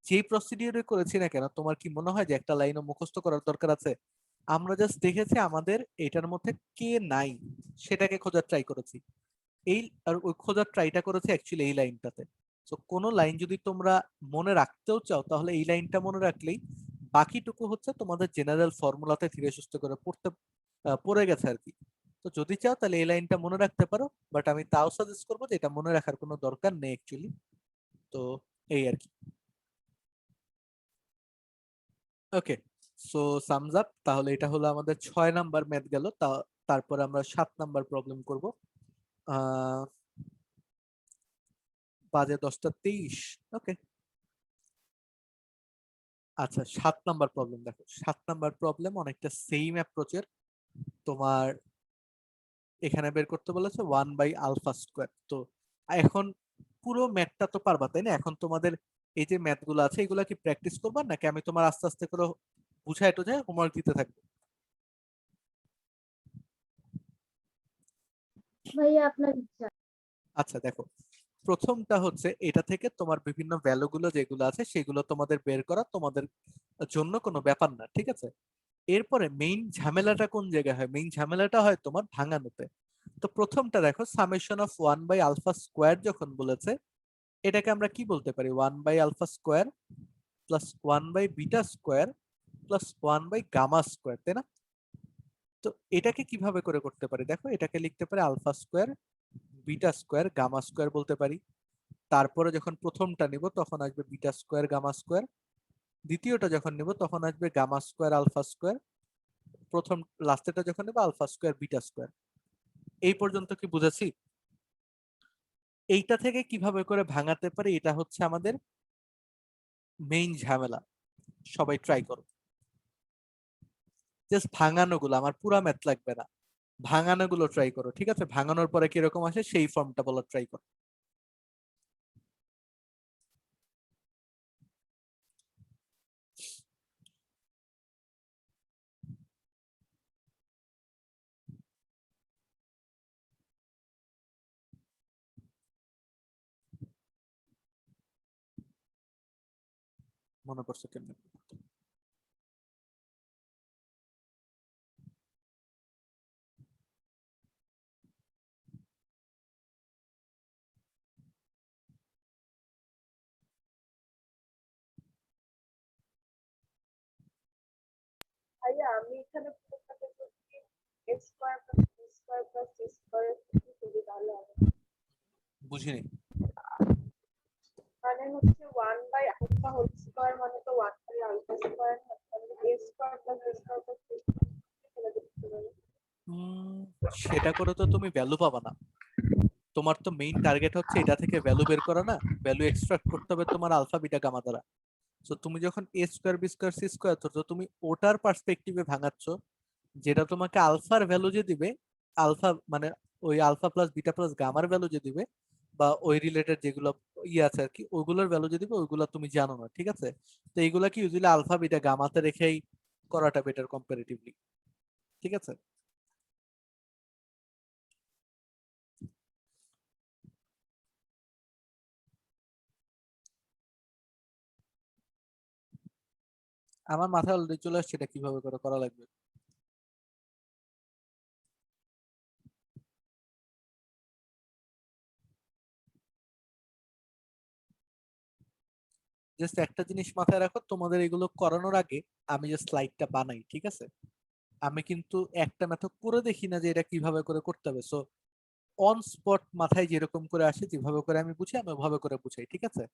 যেই প্রসিডিওরে করেছি না কেন, তোমার কি মনে হয় যে একটা লাইনও মুখস্থ করার দরকার আছে? আমরা জাস্ট দেখেছি আমাদের এটার মধ্যে কে নাই সেটাকে খোঁজার ট্রাই করেছি, এই আর ওই খোঁজার ট্রাইটা করেছে অ্যাকচুয়ালি এই লাইনটাতে। তো কোনো লাইন যদি তোমরা মনে রাখতেও চাও তাহলে এই লাইনটা মনে রাখলেই বাকিটুকু হচ্ছে তোমাদের জেনারেল ফর্মুলাতে ধীরে সুস্থ করে পড়ে গেছে আর কি। তো যদি চাও তাহলে এই লাইনটা মনে রাখতে পারো, বাট আমি তাও সাজেস্ট করবো যে এটা মনে রাখার কোনো দরকার নেই অ্যাকচুয়ালি। তো এই আর কি। ওকে, সো সামস আপ, তাহলে এটা হলো আমাদের 6 নাম্বার ম্যাথ গেল। তারপর আমরা 7 নাম্বার প্রবলেম করব। আহ বাজে 10টা 23। ওকে, আচ্ছা 7 নাম্বার প্রবলেম দেখো। 7 নাম্বার প্রবলেম অনেকটা সেম অ্যাপ্রোচের। তোমার এখানে বের করতে বলেছে 1/α²। তো এখন পুরো ম্যাথটা তো পারবা তাই না? এখন তোমাদের এই যে ম্যাথ গুলো আছে এগুলা কি প্র্যাকটিস করবা নাকি আমি তোমার আস্তে আস্তে করে বুঝাই টুঝাই হোমওয়ার্ক দিতে থাকবো? ভাইয়া আপনার ইচ্ছা। আচ্ছা দেখো, প্রথমটা হচ্ছে এটা থেকে তোমার বিভিন্ন ভ্যালু গুলো যেগুলো আছে সেগুলো তোমাদের বের করা তোমাদের জন্য কোনো ব্যাপার না, ঠিক আছে? এরপরে মেইন ঝামেলাটা কোন জায়গায় হয়? মেইন ঝামেলাটা হয় তোমার ভাঙানোতে। তো প্রথমটা দেখো, সামেশন অফ 1/α² যখন বলেছে, এটাকে আমরা কি বলতে পারি? 1/α² প্লাস 1/β² প্লাস 1/γ², তাই না? তো এটাকে কিভাবে করে করতে পারি? দেখো এটাকে লিখতে পারি α², β² γ² বলতে পারি। তারপরে যখন প্রথমটা নিব তখন আসবে β² γ², দ্বিতীয়টা যখন নিব তখন আসবে γ² α², প্রথম লাস্টেটা যখন নেব α² β²। এই পর্যন্ত কি বুঝেছি? এইটা থেকে কিভাবে করে ভাঙাতে পারি এটা হচ্ছে আমাদের মেইন ঝামেলা। সবাই ট্রাই করো, জাস্ট ভাঙানো গুলো, আমার পুরা ম্যাথ লাগবে না, ভাঙানো গুলো ট্রাই করো। ঠিক আছে, ভাঙানোর পরে কিরকম আসে সেই ফর্মটা বলার ট্রাই করো। মনে পড়ছে কেমনে? ভাইয়া আমি এখানে পুরোটাকে যদি a square plus b square plus c square করি তাহলে হবে। বুঝিনি। মানে হচ্ছে 1/α হোল স্কোয়ার মানে তো 1/α স্কোয়ার, মানে a square plus b square plus c square লিখতে পারি। সেটা করে তো তুমি ভ্যালু পাবা না। তোমার তো মেইন টার্গেট হচ্ছে এটা থেকে ভ্যালু বের করা না, ভ্যালু এক্সট্রাক্ট করতে হবে তোমার আলফা বিটা গামা দ্বারা। তো তুমি যখন a²b²c² ধরছো, তুমি ওটার পার্সপেক্টিভে ভাঙাচ্ছ, যেটা তোমাকে আলফার ভ্যালু যে দিবে, আলফা মানে ওই আলফা প্লাস বিটা প্লাস গামার ভ্যালু যে দিবে, বা ওই রিলেটেড যেগুলো আছে আর কি, ওইগুলোর ভ্যালু যদি ওইগুলো তুমি জানো না, ঠিক আছে? তো এইগুলা কি ইউজুয়ালি আলফা বিটা গামাতে রেখেই করাটা বেটার কম্পারেটিভলি, ঠিক আছে? আমার মাথায় অলরেডি চলে আসছে এটা কিভাবে করে করা লাগবে। জাস্ট একটা জিনিস মাথায় রাখো, তোমাদের এগুলো করানোর আগে আমি যে স্লাইডটা বানাই, ঠিক আছে, আমি কিন্তু একটা মেথড করে দেখি না যে এটা কিভাবে করে করতে হবে। সো অন স্পট মাথায় যেরকম করে আসে, যেভাবে করে আমি বুঝি আমি ওভাবে করে বুঝাই, ঠিক আছে?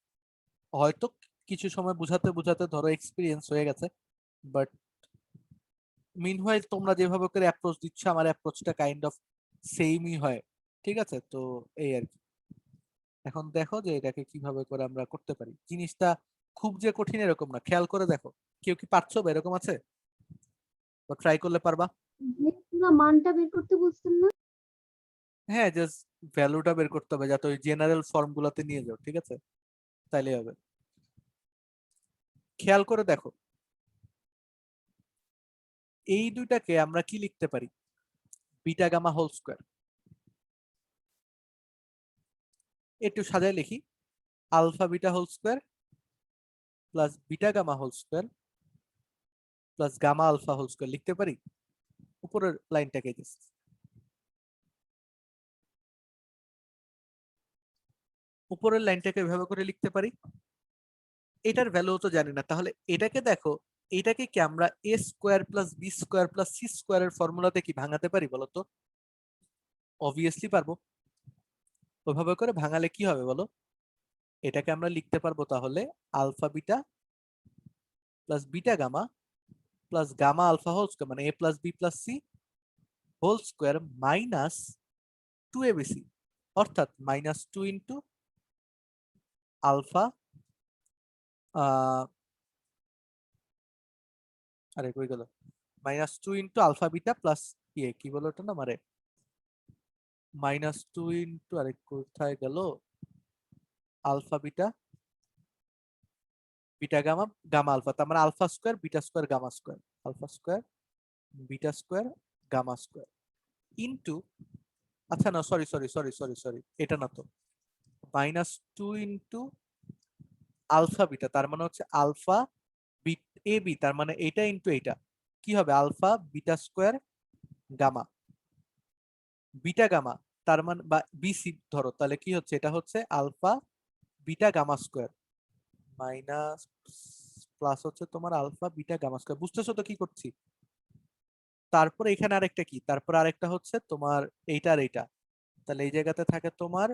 হয়তো কিছু সময় বুঝাতে বুঝাতে ধরো এক্সপিরিয়েন্স হয়ে গেছে, বাট মিনহোয়াইল তোমরা যেভাবে করে অ্যাপ্রোচ দিচ্ছ আমার অ্যাপ্রোচটা কাইন্ড অফ সেমই হয়, ঠিক আছে? তো এই আর কি। এখন দেখো যে এটাকে কিভাবে করে আমরা করতে পারি। জিনিসটা খুব যে কঠিন এরকম না, খেয়াল করে দেখো। কেউ কি পারছো বা এরকম আছে? তো ট্রাই করলে পারবা। যে পুরো মানটা বের করতে বলছেন না? হ্যাঁ, জাস্ট ভ্যালুটা বের করতে হবে যাতে ওই জেনারেল ফর্ম গুলাতে নিয়ে যাও, ঠিক আছে? তাইলে হবে। খেয়াল করে দেখো, এই দুইটাকে আমরা কি লিখতে পারি? Beta gamma whole square. একটু সাজায় লিখি, alpha beta whole square plus beta gamma whole square plus gamma alpha whole square লিখতে পারি। উপরের লাইনটাকে জাস্ট উপরের লাইনটাকে এভাবে করে লিখতে পারি। এটার ভ্যালু তো জানি না, তাহলে এটাকে দেখো, এটাকে কি আমরা a square plus b square plus c স্কোয়ারের ফর্মুলাতে কি ভাঙাতে পারি বলো তো? অবভিয়াসলি পারবো। ওইভাবে করে ভাঙালে কি হবে বলো? এটাকে আমরা লিখতে পারবো তাহলে alpha beta plus beta gamma plus gamma alpha whole square, মানে a plus b plus c whole square minus 2abc, অর্থাৎ মাইনাস 2 ইন্টু আলফা, আরে কই গেল, minus 2 into alpha beta plus কি বলো ওটা না মারে, মাইনাস 2 ইন্টু, আরে কোথায় গেল, alpha beta beta gamma gamma alpha, তার মানে alpha square beta square gamma square, alpha square beta square gamma square into, আচ্ছা না, sorry sorry sorry sorry sorry, এটা না তো, মাইনাস 2 ইন্টু আলফা বিটা, তার মানে হচ্ছে আলফা এ বি, তার মানে এটা ইন্টু এইটা কি হবে, alpha beta square gamma beta gamma, তার মানে বা বিসি ধরো, তাহলে কি হচ্ছে, এটা হচ্ছে alpha beta gamma square minus plus হচ্ছে তোমার আলফা বিটা গামা স্কোয়ার। বুঝতেছো তো কি করছি? তারপর এখানে আরেকটা কি, তারপর আরেকটা হচ্ছে তোমার এইটা আর এইটা, তাহলে এই জায়গাতে থাকে তোমার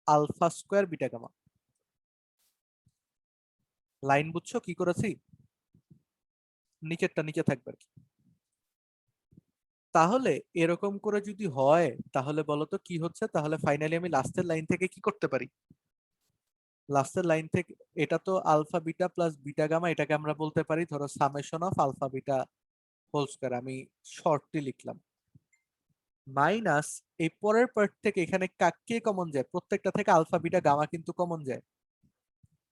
alpha square beta gamma. Line বুঝছো কি করেছি? নিচেরটা নিচে থাকবে আর কি। তাহলে এরকম করে যদি হয় তাহলে বলো তো কি হচ্ছে, তাহলে ফাইনালি আমি লাস্টের লাইন থেকে কি করতে পারি? লাস্টের লাইন থেকে এটা তো alpha beta plus beta gamma, এটাকে আমরা বলতে পারি ধরো summation of alpha beta whole square, আমি শর্টলি লিখলাম, মাইনাস এই পরের পার্ট থেকে এখানে কে কমন যায়, প্রত্যেকটা থেকে আলফা বিটা গামা কিন্তু কমন যায়,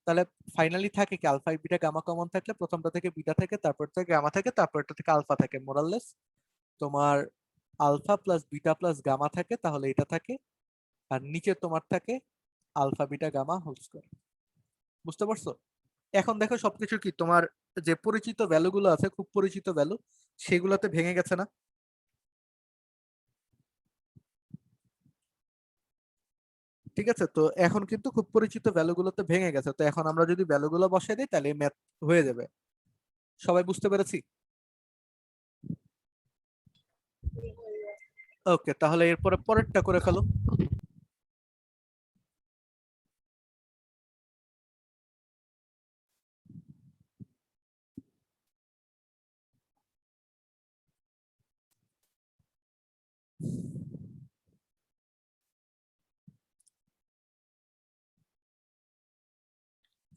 তাহলে ফাইনালি থাকে কি, আলফা বিটা গামা কমন থাকলে প্রথমটা থেকে বিটা থেকে, তারপর থেকে গামা থাকে, তারপরটা থেকে আলফা থাকে, মোরাললেস তোমার alpha plus beta plus gamma থাকে, তাহলে এটা থাকে, আর নিচে তোমার থাকে alpha beta gamma whole square. বুঝতে পারছো? এখন দেখো সবকিছু কি তোমার যে পরিচিত ভ্যালু গুলো আছে, খুব পরিচিত ভ্যালু, সেগুলোতে ভেঙে গেছে না? ঠিক আছে, তো এখন কিন্তু খুব পরিচিত ভ্যালু গুলোতে ভেঙে গেছে, তো এখন আমরা যদি ভ্যালু গুলো বসাই দিই তাহলে ম্যাথ হয়ে যাবে। সবাই বুঝতে পেরেছি? ওকে, তাহলে এরপরে পরেরটা করে ফেলো।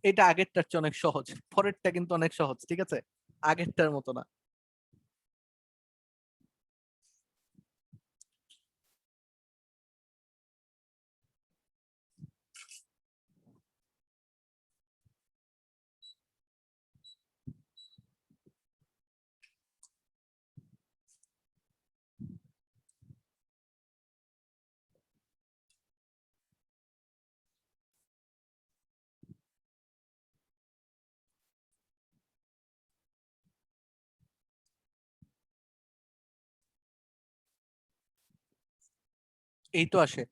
এটা আগেরটার চেয়ে অনেক সহজ, পরেরটা কিন্তু অনেক সহজ, ঠিক আছে? আগেরটার মতো না। এই তো আসে।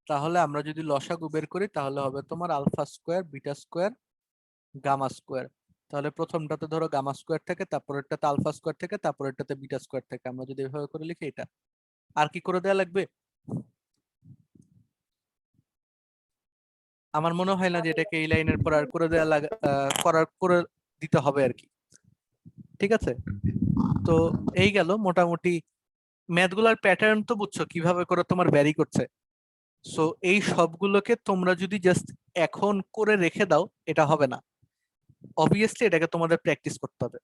তাহলে আমরা যদি লসাগু বের করি তাহলে হবে তোমার alpha square beta square gamma square. তাহলে প্রথমটাতে ধরো গামা স্কোয়ার থেকে, তারপরেরটাতে আলফা স্কোয়ার থেকে, তারপরেরটাতে বিটা স্কোয়ার থেকে। আমরা যদি এভাবে করে লিখি এটা আর কি করে দেওয়া লাগবে? আমার মনে হয় না যে এটাকে এই লাইনের পর আর করে দেওয়া করে দিতে হবে আর কি। ঠিক আছে, তো এই গেল মোটামুটি ম্যাথগুলার প্যাটার্ন তো বুঝছো কিভাবে করে তোমার ভ্যারি করছে। সো এই সবগুলোকে তোমরা যদি জাস্ট এখন করে রেখে দাও এটা হবে না, অবভিয়াসলি এটাকে তোমাদের প্র্যাকটিস করতে হবে।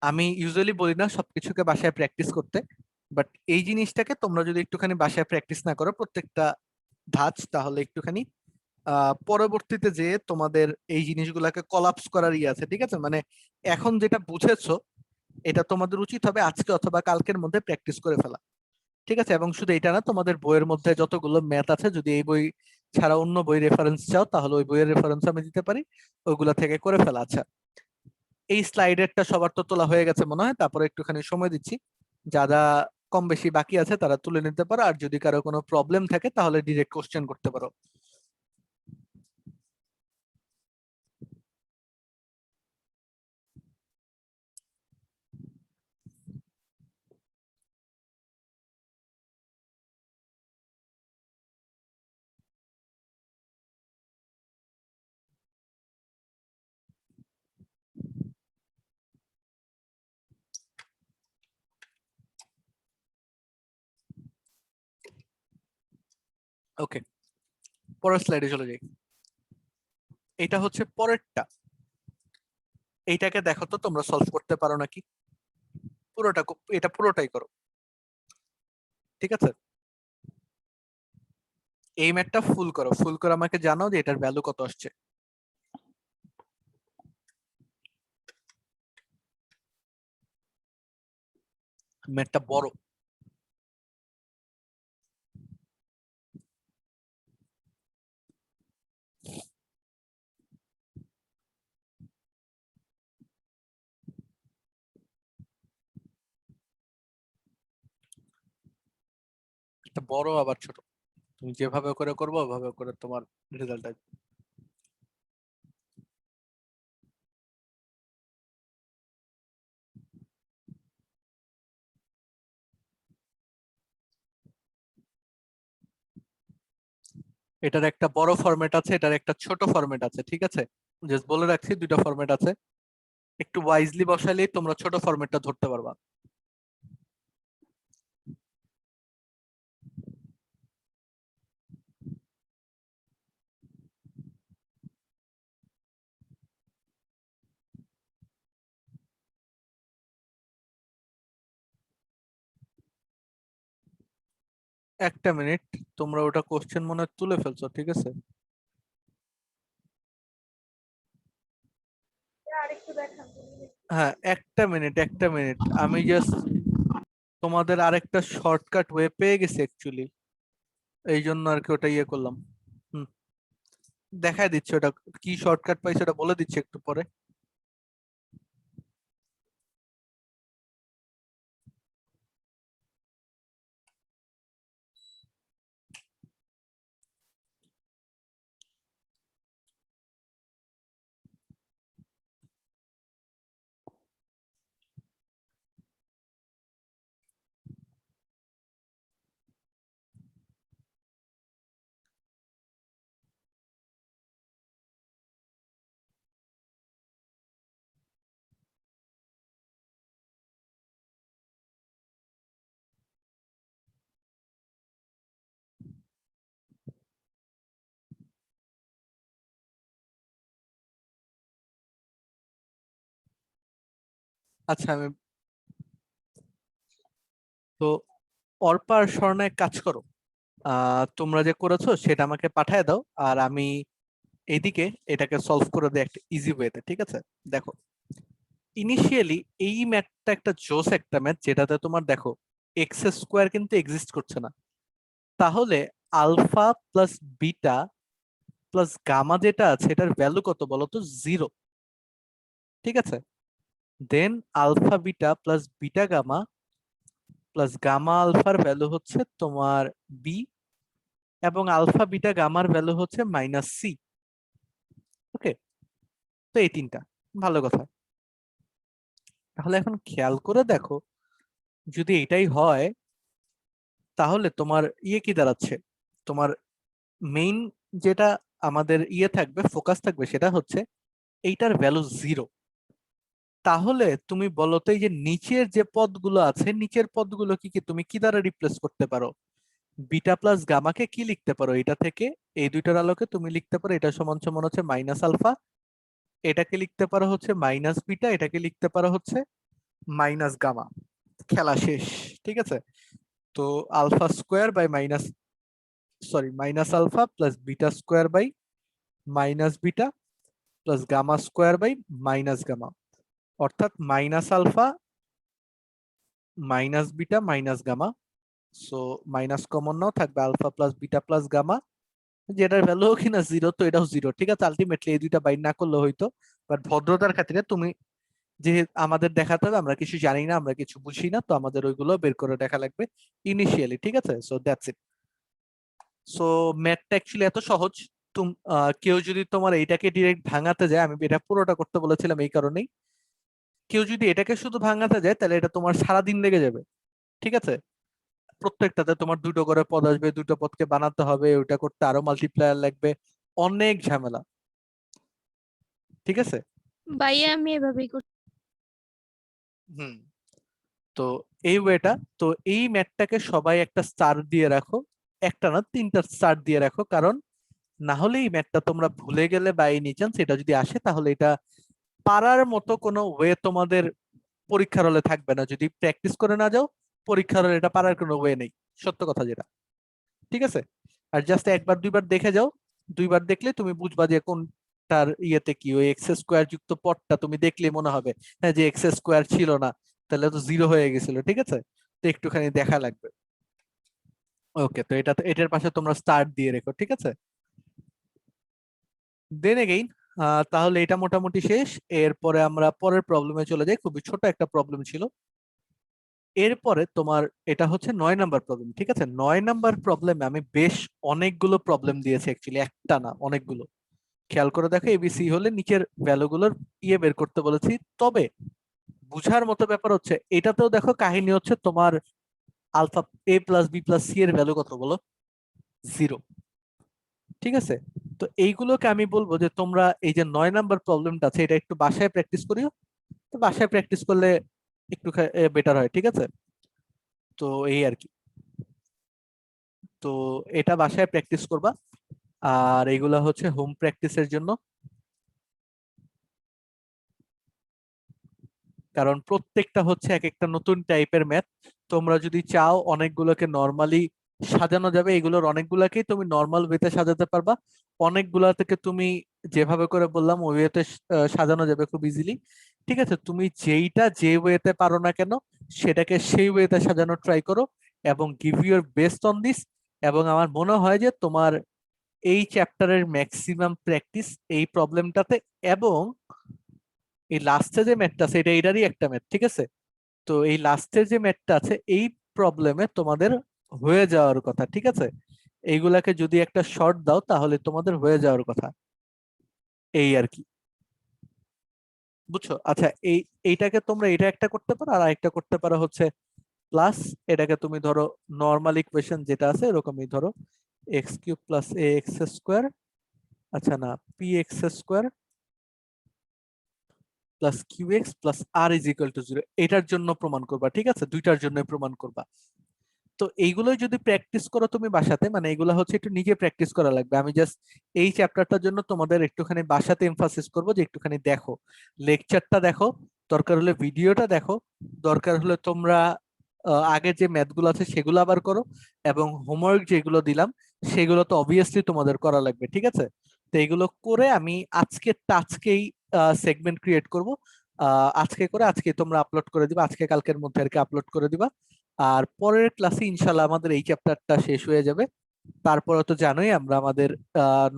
আমি ইউজুয়ালি বলি না সবকিছুকে বাসায় প্র্যাকটিস করতে, বাট এই জিনিসটাকে তোমরা যদি একটুখানি বাসায় প্র্যাকটিস না করো প্রত্যেকটা ধাঁচ, তাহলে একটুখানি পরবর্তীতে যে তোমাদের এই জিনিসগুলোকে কলাপস করার ইয়ে আছে। ঠিক আছে, মানে এখন যেটা বুঝেছো এটা তোমাদের উচিত হবে আজকে অথবা কালকের মধ্যে প্র্যাকটিস করে ফেলা। ঠিক আছে, এবং শুধু এটা না, তোমাদের বইয়ের মধ্যে যতগুলো ম্যাথ আছে যদি এই বই ছাড়া অন্য বই রেফারেন্স চাও তাহলে ওই বইয়ের রেফারেন্স আমি দিতে পারি, ওইগুলা থেকে করে ফেলা। আচ্ছা, এই স্লাইডেরটা সবার তো তোলা হয়ে গেছে মনে হয়, তারপরে একটুখানি সময় দিচ্ছি, যারা কম বেশি বাকি আছে তারা তুলে নিতে পারো, আর যদি কারো কোনো প্রবলেম থাকে তাহলে ডিরেক্ট কোশ্চেন করতে পারো। ওকে, পরের স্লাইডে চলে যাই। এটা হচ্ছে পরেরটা, এইটাকে দেখো তো তোমরা সলভ করতে পারো নাকি। পুরোটা এটা পুরোটাই করো। ঠিক আছে, এই ম্যাথটা ফুল করো, ফুল করে আমাকে জানাও যে এটার ভ্যালু কত আসছে। ম্যাথটা বড়। এটা বড় আবার ছোট, তুমি যেভাবে করে করবো ওভাবে করে তোমার রেজাল্ট আসবে। এটার একটা বড় ফরম্যাট আছে, এটার একটা ছোট ফরম্যাট আছে। ঠিক আছে, জাস্ট বলে রাখছি দুইটা ফরম্যাট আছে, একটু ওয়াইজলি বসালেই তোমরা ছোট ফরম্যাটটা ধরতে পারবা। একটা মিনিট, তোমরা ওটা কোশ্চেন মনে হয় তুলে ফেলছো। ঠিক আছে, আরেকটু দেখান তুমি। হ্যাঁ একটা মিনিট, একটা মিনিট, আমি জাস্ট তোমাদের আরেকটা শর্টকাট ওয়ে পেয়ে গেছি অ্যাকচুয়ালি, এই জন্য আর কি ওটা ইয়ে করলাম। হুম, দেখাই দিচ্ছি ওটা কি শর্টকাট পাইছে, ওটা বলে দিচ্ছি একটু পরে। আচ্ছা, আমি তো অর্পা আর স্বর্ণা এক কাজ করো, তোমরা যে করেছো সেটা আমাকে পাঠায় দাও, আর আমি এইদিকে এটাকে সলভ করে দিই একটা ইজি ওয়েতে। ঠিক আছে, দেখো ইনিশিয়ালি এই ম্যাথটা একটা জোস একটা ম্যাথ, যেটাতে তোমার দেখো এক্স স্কোয়ার কিন্তু এক্সিস্ট করছে না। তাহলে alpha plus beta plus gamma যেটা আছে এটার ভ্যালু কত বলো তো? 0। ঠিক আছে, then alpha beta plus beta gamma plus gamma আলফার ভ্যালু হচ্ছে তোমার বি, এবং আলফা বিটা গামার ভ্যালু হচ্ছে মাইনাস সি। ওকে, তো এই তিনটা। ভালো কথা। তাহলে এখন খেয়াল করে দেখো, যদি এটাই হয় তাহলে তোমার ইয়ে কি দাঁড়াচ্ছে, তোমার মেইন যেটা আমাদের ইয়ে থাকবে, ফোকাস থাকবে, সেটা হচ্ছে এইটার ভ্যালু 0। তাহলে তুমি বলো তো, এই যে নিচের যে পদগুলো আছে, নিচের পদগুলো কি কি তুমি কি দ্বারা রিপ্লেস করতে পারো? বিটা প্লাস গামাকে কি লিখতে পারো এটা থেকে? এই দুইটার আলোকে তুমি লিখতে পারো এটা সমান সমান হচ্ছে মাইনাস আলফা, এটাকে লিখতে পারো হচ্ছে মাইনাস বিটা, এটাকে লিখতে পারো হচ্ছে মাইনাস গামা। খেলা শেষ। ঠিক আছে, তো alpha square by minus, sorry, minus alpha plus beta square by minus beta plus gamma square by minus gamma, অর্থাৎ minus alpha minus beta minus gamma. So minus common নাও, থাকবে alpha plus beta plus gamma, যেটার value কিনা 0, তো এটাও 0। ঠিক আছে, ultimately এই দুইটা বাইর না করলে হইতো, বাট ভদ্রতার খাতিরে তুমি, যে আমাদের দেখাতে হবে আমরা কিছু জানি না, আমরা কিছু বুঝি না, তো আমাদের ওইগুলো বের করে দেখা লাগবে ইনিশিয়ালি। ঠিক আছে, সো দ্যাটস ইট। সো ম্যাথটা অ্যাকচুয়ালি এত সহজ। কেউ যদি তোমার এইটাকে ডিরেক্ট ভাঙাতে যায়, আমি এটা পুরোটা করতে বলেছিলাম এই কারণেই, কেউ যদি এটাকে শুধু ভাঙাতে যায় তাহলে এটা তোমার সারাদিন লেগে যাবে। ঠিক আছে, প্রত্যেকটাতে তোমার দুটো করে পদ আসবে, দুটো পদকে বানাতে হবে, ওটা করতে আরো মাল্টিপ্লায়ার লাগবে, অনেক ঝামেলা। ঠিক আছে, ভাইয়া আমি এভাবেই করছি। হুম, তো এই ওয়েটা, তো এই ম্যাথটাকে সবাই একটা স্টার দিয়ে রাখো, একটা না 3টা স্টার দিয়ে রাখো, কারণ না হলে এই ম্যাথটা তোমরা ভুলে গেলে বা এনি চান্স এটা যদি আসে তাহলে এটা পারার মতো কোনো ওয়ে তোমাদের পরীক্ষার হলে থাকবে না। যদি প্র্যাকটিস করে না যাও পরীক্ষার হলে এটা পারার কোনো ওয়ে নেই, সত্য কথা যেটা। ঠিক আছে, আর জাস্ট একবার দুইবার দেখে যাও, দুইবার দেখলে তুমি বুঝবা যে কোনটার ইয়েতে কি, ওই এক্স স্কোয়ার যুক্ত পদটা তুমি দেখলে মনে হবে হ্যাঁ যে এক্স স্কোয়ার ছিল না, তাহলে তো 0 হয়ে গেছিল। ঠিক আছে, তো একটুখানি দেখা লাগবে। ওকে, তো এটার পাশে তোমরা স্টার্ট দিয়ে রেখো। ঠিক আছে, দেন এগেইন, তাহলে এটা মোটামুটি শেষ। এরপরে আমরা পরের প্রবলেমে চলে যাই, খুবই ছোট একটা প্রবলেম ছিল। এরপরে তোমার এটা হচ্ছে 9 নাম্বার প্রবলেম। ঠিক আছে, 9 নাম্বার প্রবলেমে আমি বেশ অনেকগুলো প্রবলেম দিয়েছি, অ্যাকচুয়ালি একটা না অনেকগুলো। খেয়াল করে দেখো, এবিসি হলে নিচের ভ্যালুগুলোর ইয়ে বের করতে বলেছি। তবে বুঝার মতো ব্যাপার হচ্ছে এটাতেও দেখো কাহিনী হচ্ছে তোমার আলফা এ প্লাস বি প্লাস সি এর ভ্যালু কত বলো? 0। ঠিক আছে, তো এইগুলোকে আমি বলবো যে তোমরা এই যে 9 নাম্বার প্রবলেমটা আছে এটা একটু বাসায় প্র্যাকটিস করিও। তো বাসায় প্র্যাকটিস করলে একটু বেটার হয়। ঠিক আছে, তো এই আর কি, তো এটা বাসায় প্র্যাকটিস করবা, আর এগুলা হচ্ছে হোম প্র্যাকটিসের জন্য। কারণ প্রত্যেকটা হচ্ছে এক একটা নতুন টাইপের ম্যাথ। তোমরা যদি চাও অনেকগুলোকে নর্মালি সাজানো যাবে, এগুলোর অনেকগুলাকেই তুমি নর্মাল ওয়েতে সাজাতে পারবা, অনেকগুলা থেকে তুমি যেভাবে করে বললাম ওই ওয়েতে সাজানো যাবে খুব ইজিলি। ঠিক আছে, তুমি যেইটা যে ওয়েতে পারো না কেন সেটাকে সেই ওয়েতে সাজানো ট্রাই করো, এবং give your best on this. এবং আমার মনে হয় যে তোমার এই চ্যাপ্টারের ম্যাক্সিমাম প্র্যাকটিস এই প্রবলেমটাতে, এবং এই লাস্টে যে ম্যাথটা আছে এটা এটারই একটা ম্যাথ। ঠিক আছে, তো এই লাস্টের যে ম্যাথটা আছে এই প্রবলেমে তোমাদের হয়ে যাওয়ার কথা। ঠিক আছে, এইগুলাকে যদি একটা শর্ট দাও তাহলে তোমাদের হয়ে যাওয়ার কথা, এই আর কি। বুঝছো? আচ্ছা, এইটাকে তোমরা এটা একটা করতে পারো, আর একটা করতে পারো হচ্ছে প্লাস, এটাকে তুমি ধরো নর্মাল ইকুয়েশন যেটা আছে এরকমই ধরো, x cube plus a x square, আচ্ছা না, p x square plus q x plus r is equal to 0, এটার জন্য প্রমাণ করবা। ঠিক আছে, দুইটার জন্য প্রমাণ করবা। তো এইগুলোই যদি প্র্যাকটিস করো তুমি বাসাতে, মানে এগুলো হচ্ছে একটু নিজে প্র্যাকটিস করা লাগবে। আমি জাস্ট এই চ্যাপ্টারটার জন্য তোমাদের একটুখানি বাসাতে এমফাসিস করবো যে একটুখানি দেখো, লেকচারটা দেখো, দরকার হলে ভিডিওটা দেখো, দরকার হলে তোমরা আগে যে ম্যাথগুলো আছে সেগুলো আবার করো, এবং হোমওয়ার্ক যেগুলো দিলাম সেগুলো তো অবভিয়াসলি তোমাদের করা লাগবে। ঠিক আছে, তো এগুলো করে আমি আজকেই সেগমেন্ট ক্রিয়েট করব, আজকে করে আজকে তোমরা আপলোড করে দিবা, আজকে কালকের মধ্যে আর কি আপলোড করে দিবা। আর পরের ক্লাসে ইনশাল্লাহ আমাদের এই চ্যাপ্টারটা শেষ হয়ে যাবে। তারপরে তো জানোই আমরা আমাদের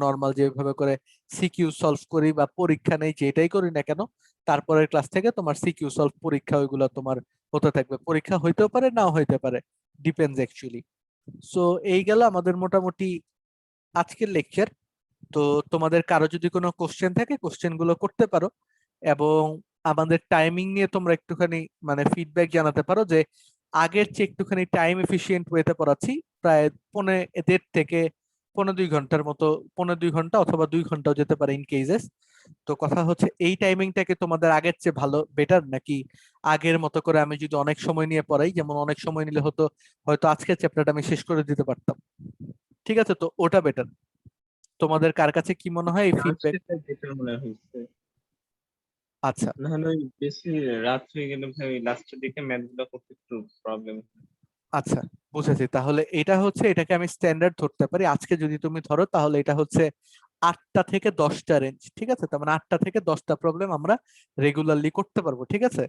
নর্মাল যেভাবে করে সিকিউ সলভ করি বা পরীক্ষা নেই যেটাই করি না কেন, তারপরের ক্লাস থেকে তোমার সিকিউ সলভ পরীক্ষা ওইগুলো তোমার হতে থাকবে। পরীক্ষা হইতেও পারে নাও হইতে পারে, ডিপেন্ডস অ্যাকচুয়ালি। সো এই গেল আমাদের মোটামুটি আজকের লেকচার। তো তোমাদের কারো যদি কোনো কোশ্চেন থাকে কোশ্চেন গুলো করতে পারো, এবং আমাদের টাইমিং নিয়ে তোমরা একটুখানি মানে ফিডব্যাক জানাতে পারো যে আগের চেয়ে একটুখানি টাইম এফিশিয়েন্ট ওয়েতে পড়াচ্ছি, প্রায় 1.5 থেকে 1.5 ঘন্টার মতো, 1.5 ঘন্টা অথবা 2 ঘন্টাও যেতে পারে ইন কেসেস। তো কথা হচ্ছে এই টাইমিংটাকে তোমাদের আগের চেয়ে ভালো বেটার, নাকি আগের মতো করে আমি যদি অনেক সময় নিয়ে পড়াই, যেমন অনেক সময় নিলে হতো হয়তো আজকের চ্যাপ্টারটা আমি শেষ করে দিতে পারতাম, ঠিক আছে, তো ওটা বেটার। তোমাদের কার কাছে কি মনে হয় এই ফিডব্যাক? আজকেরটা বেটার মনে হয়েছে। আচ্ছা না হলে ওই বেশি রাত হয়ে গেলে ভাই লাস্টের দিকে ম্যাথ গুলো করতে একটু প্রবলেম। আচ্ছা, বুঝেছি। তাহলে এটা হচ্ছে, এটাকে আমি স্ট্যান্ডার্ড ধরতে পারি। আজকে যদি তুমি ধরো তাহলে এটা হচ্ছে 8টা থেকে 10টা রেঞ্জ, ঠিক আছে? তার মানে 8টা থেকে 10টা প্রবলেম আমরা রেগুলারলি করতে পারবো, ঠিক আছে?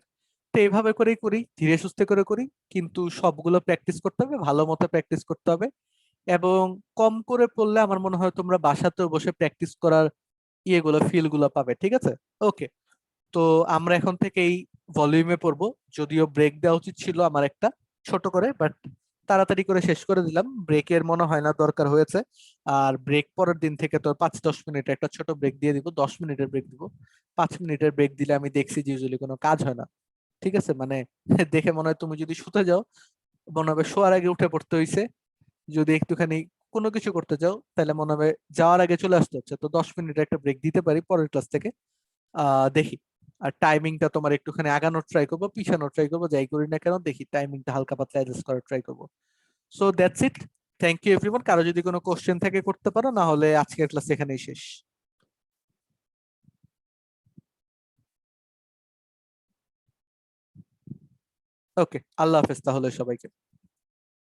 তো এইভাবে করেই করি, ধীরে সুস্থে করে করি, কিন্তু সবগুলো প্র্যাকটিস করতে হবে, ভালো মতো প্র্যাকটিস করতে হবে। এবং কম করে পড়লে আমার মনে হয় তোমরা বাসাতেও বসে প্র্যাকটিস করার ইয়েগুলো ফিল গুলো পাবে, ঠিক আছে? ওকে, তো আমরা এখন থেকে এই ভলিউমে পড়বো। যদিও ব্রেক দেওয়া উচিত ছিল আমার একটা ছোট করে, বাট তাড়াতাড়ি করে শেষ করে দিলাম, ব্রেকের মনে হয় না দরকার হয়েছে। আর ব্রেক পরের দিন থেকে তো 5-10 মিনিট একটা ছোট ব্রেক দিয়ে দিব, 10 মিনিটের ব্রেক দিব। 5 মিনিটের ব্রেক দিলে আমি দেখছি যে ইউজুয়ালি কোনো কাজ হয় না, ঠিক আছে? মানে দেখে মনে হয় তুমি যদি শুতে যাও মনে হবে শোয়ার আগে উঠে পড়তে হইছে, যদি একটুখানি কোনো কিছু করতে যাও তাহলে মনে হবে যাওয়ার আগে চলে আসতে হচ্ছে। তো 10 মিনিটের একটা ব্রেক দিতে পারি পরের ক্লাস থেকে, দেখি। আর টাইমিংটা তোমার একটুখানি আগানোর ট্রাই করবো, পিছানোর ট্রাই করবো, যাই করি না কেন দেখি টাইমিংটা হালকা পাতলা অ্যাডজাস্ট করার ট্রাই করবো। So that's it. Thank you everyone. কারো যদি কোনো কোশ্চেন থাকে করতে পারো, না হলে আজকের ক্লাস এখানেই শেষ। ওকে, আল্লাহ হাফেজ তাহলে সবাইকে।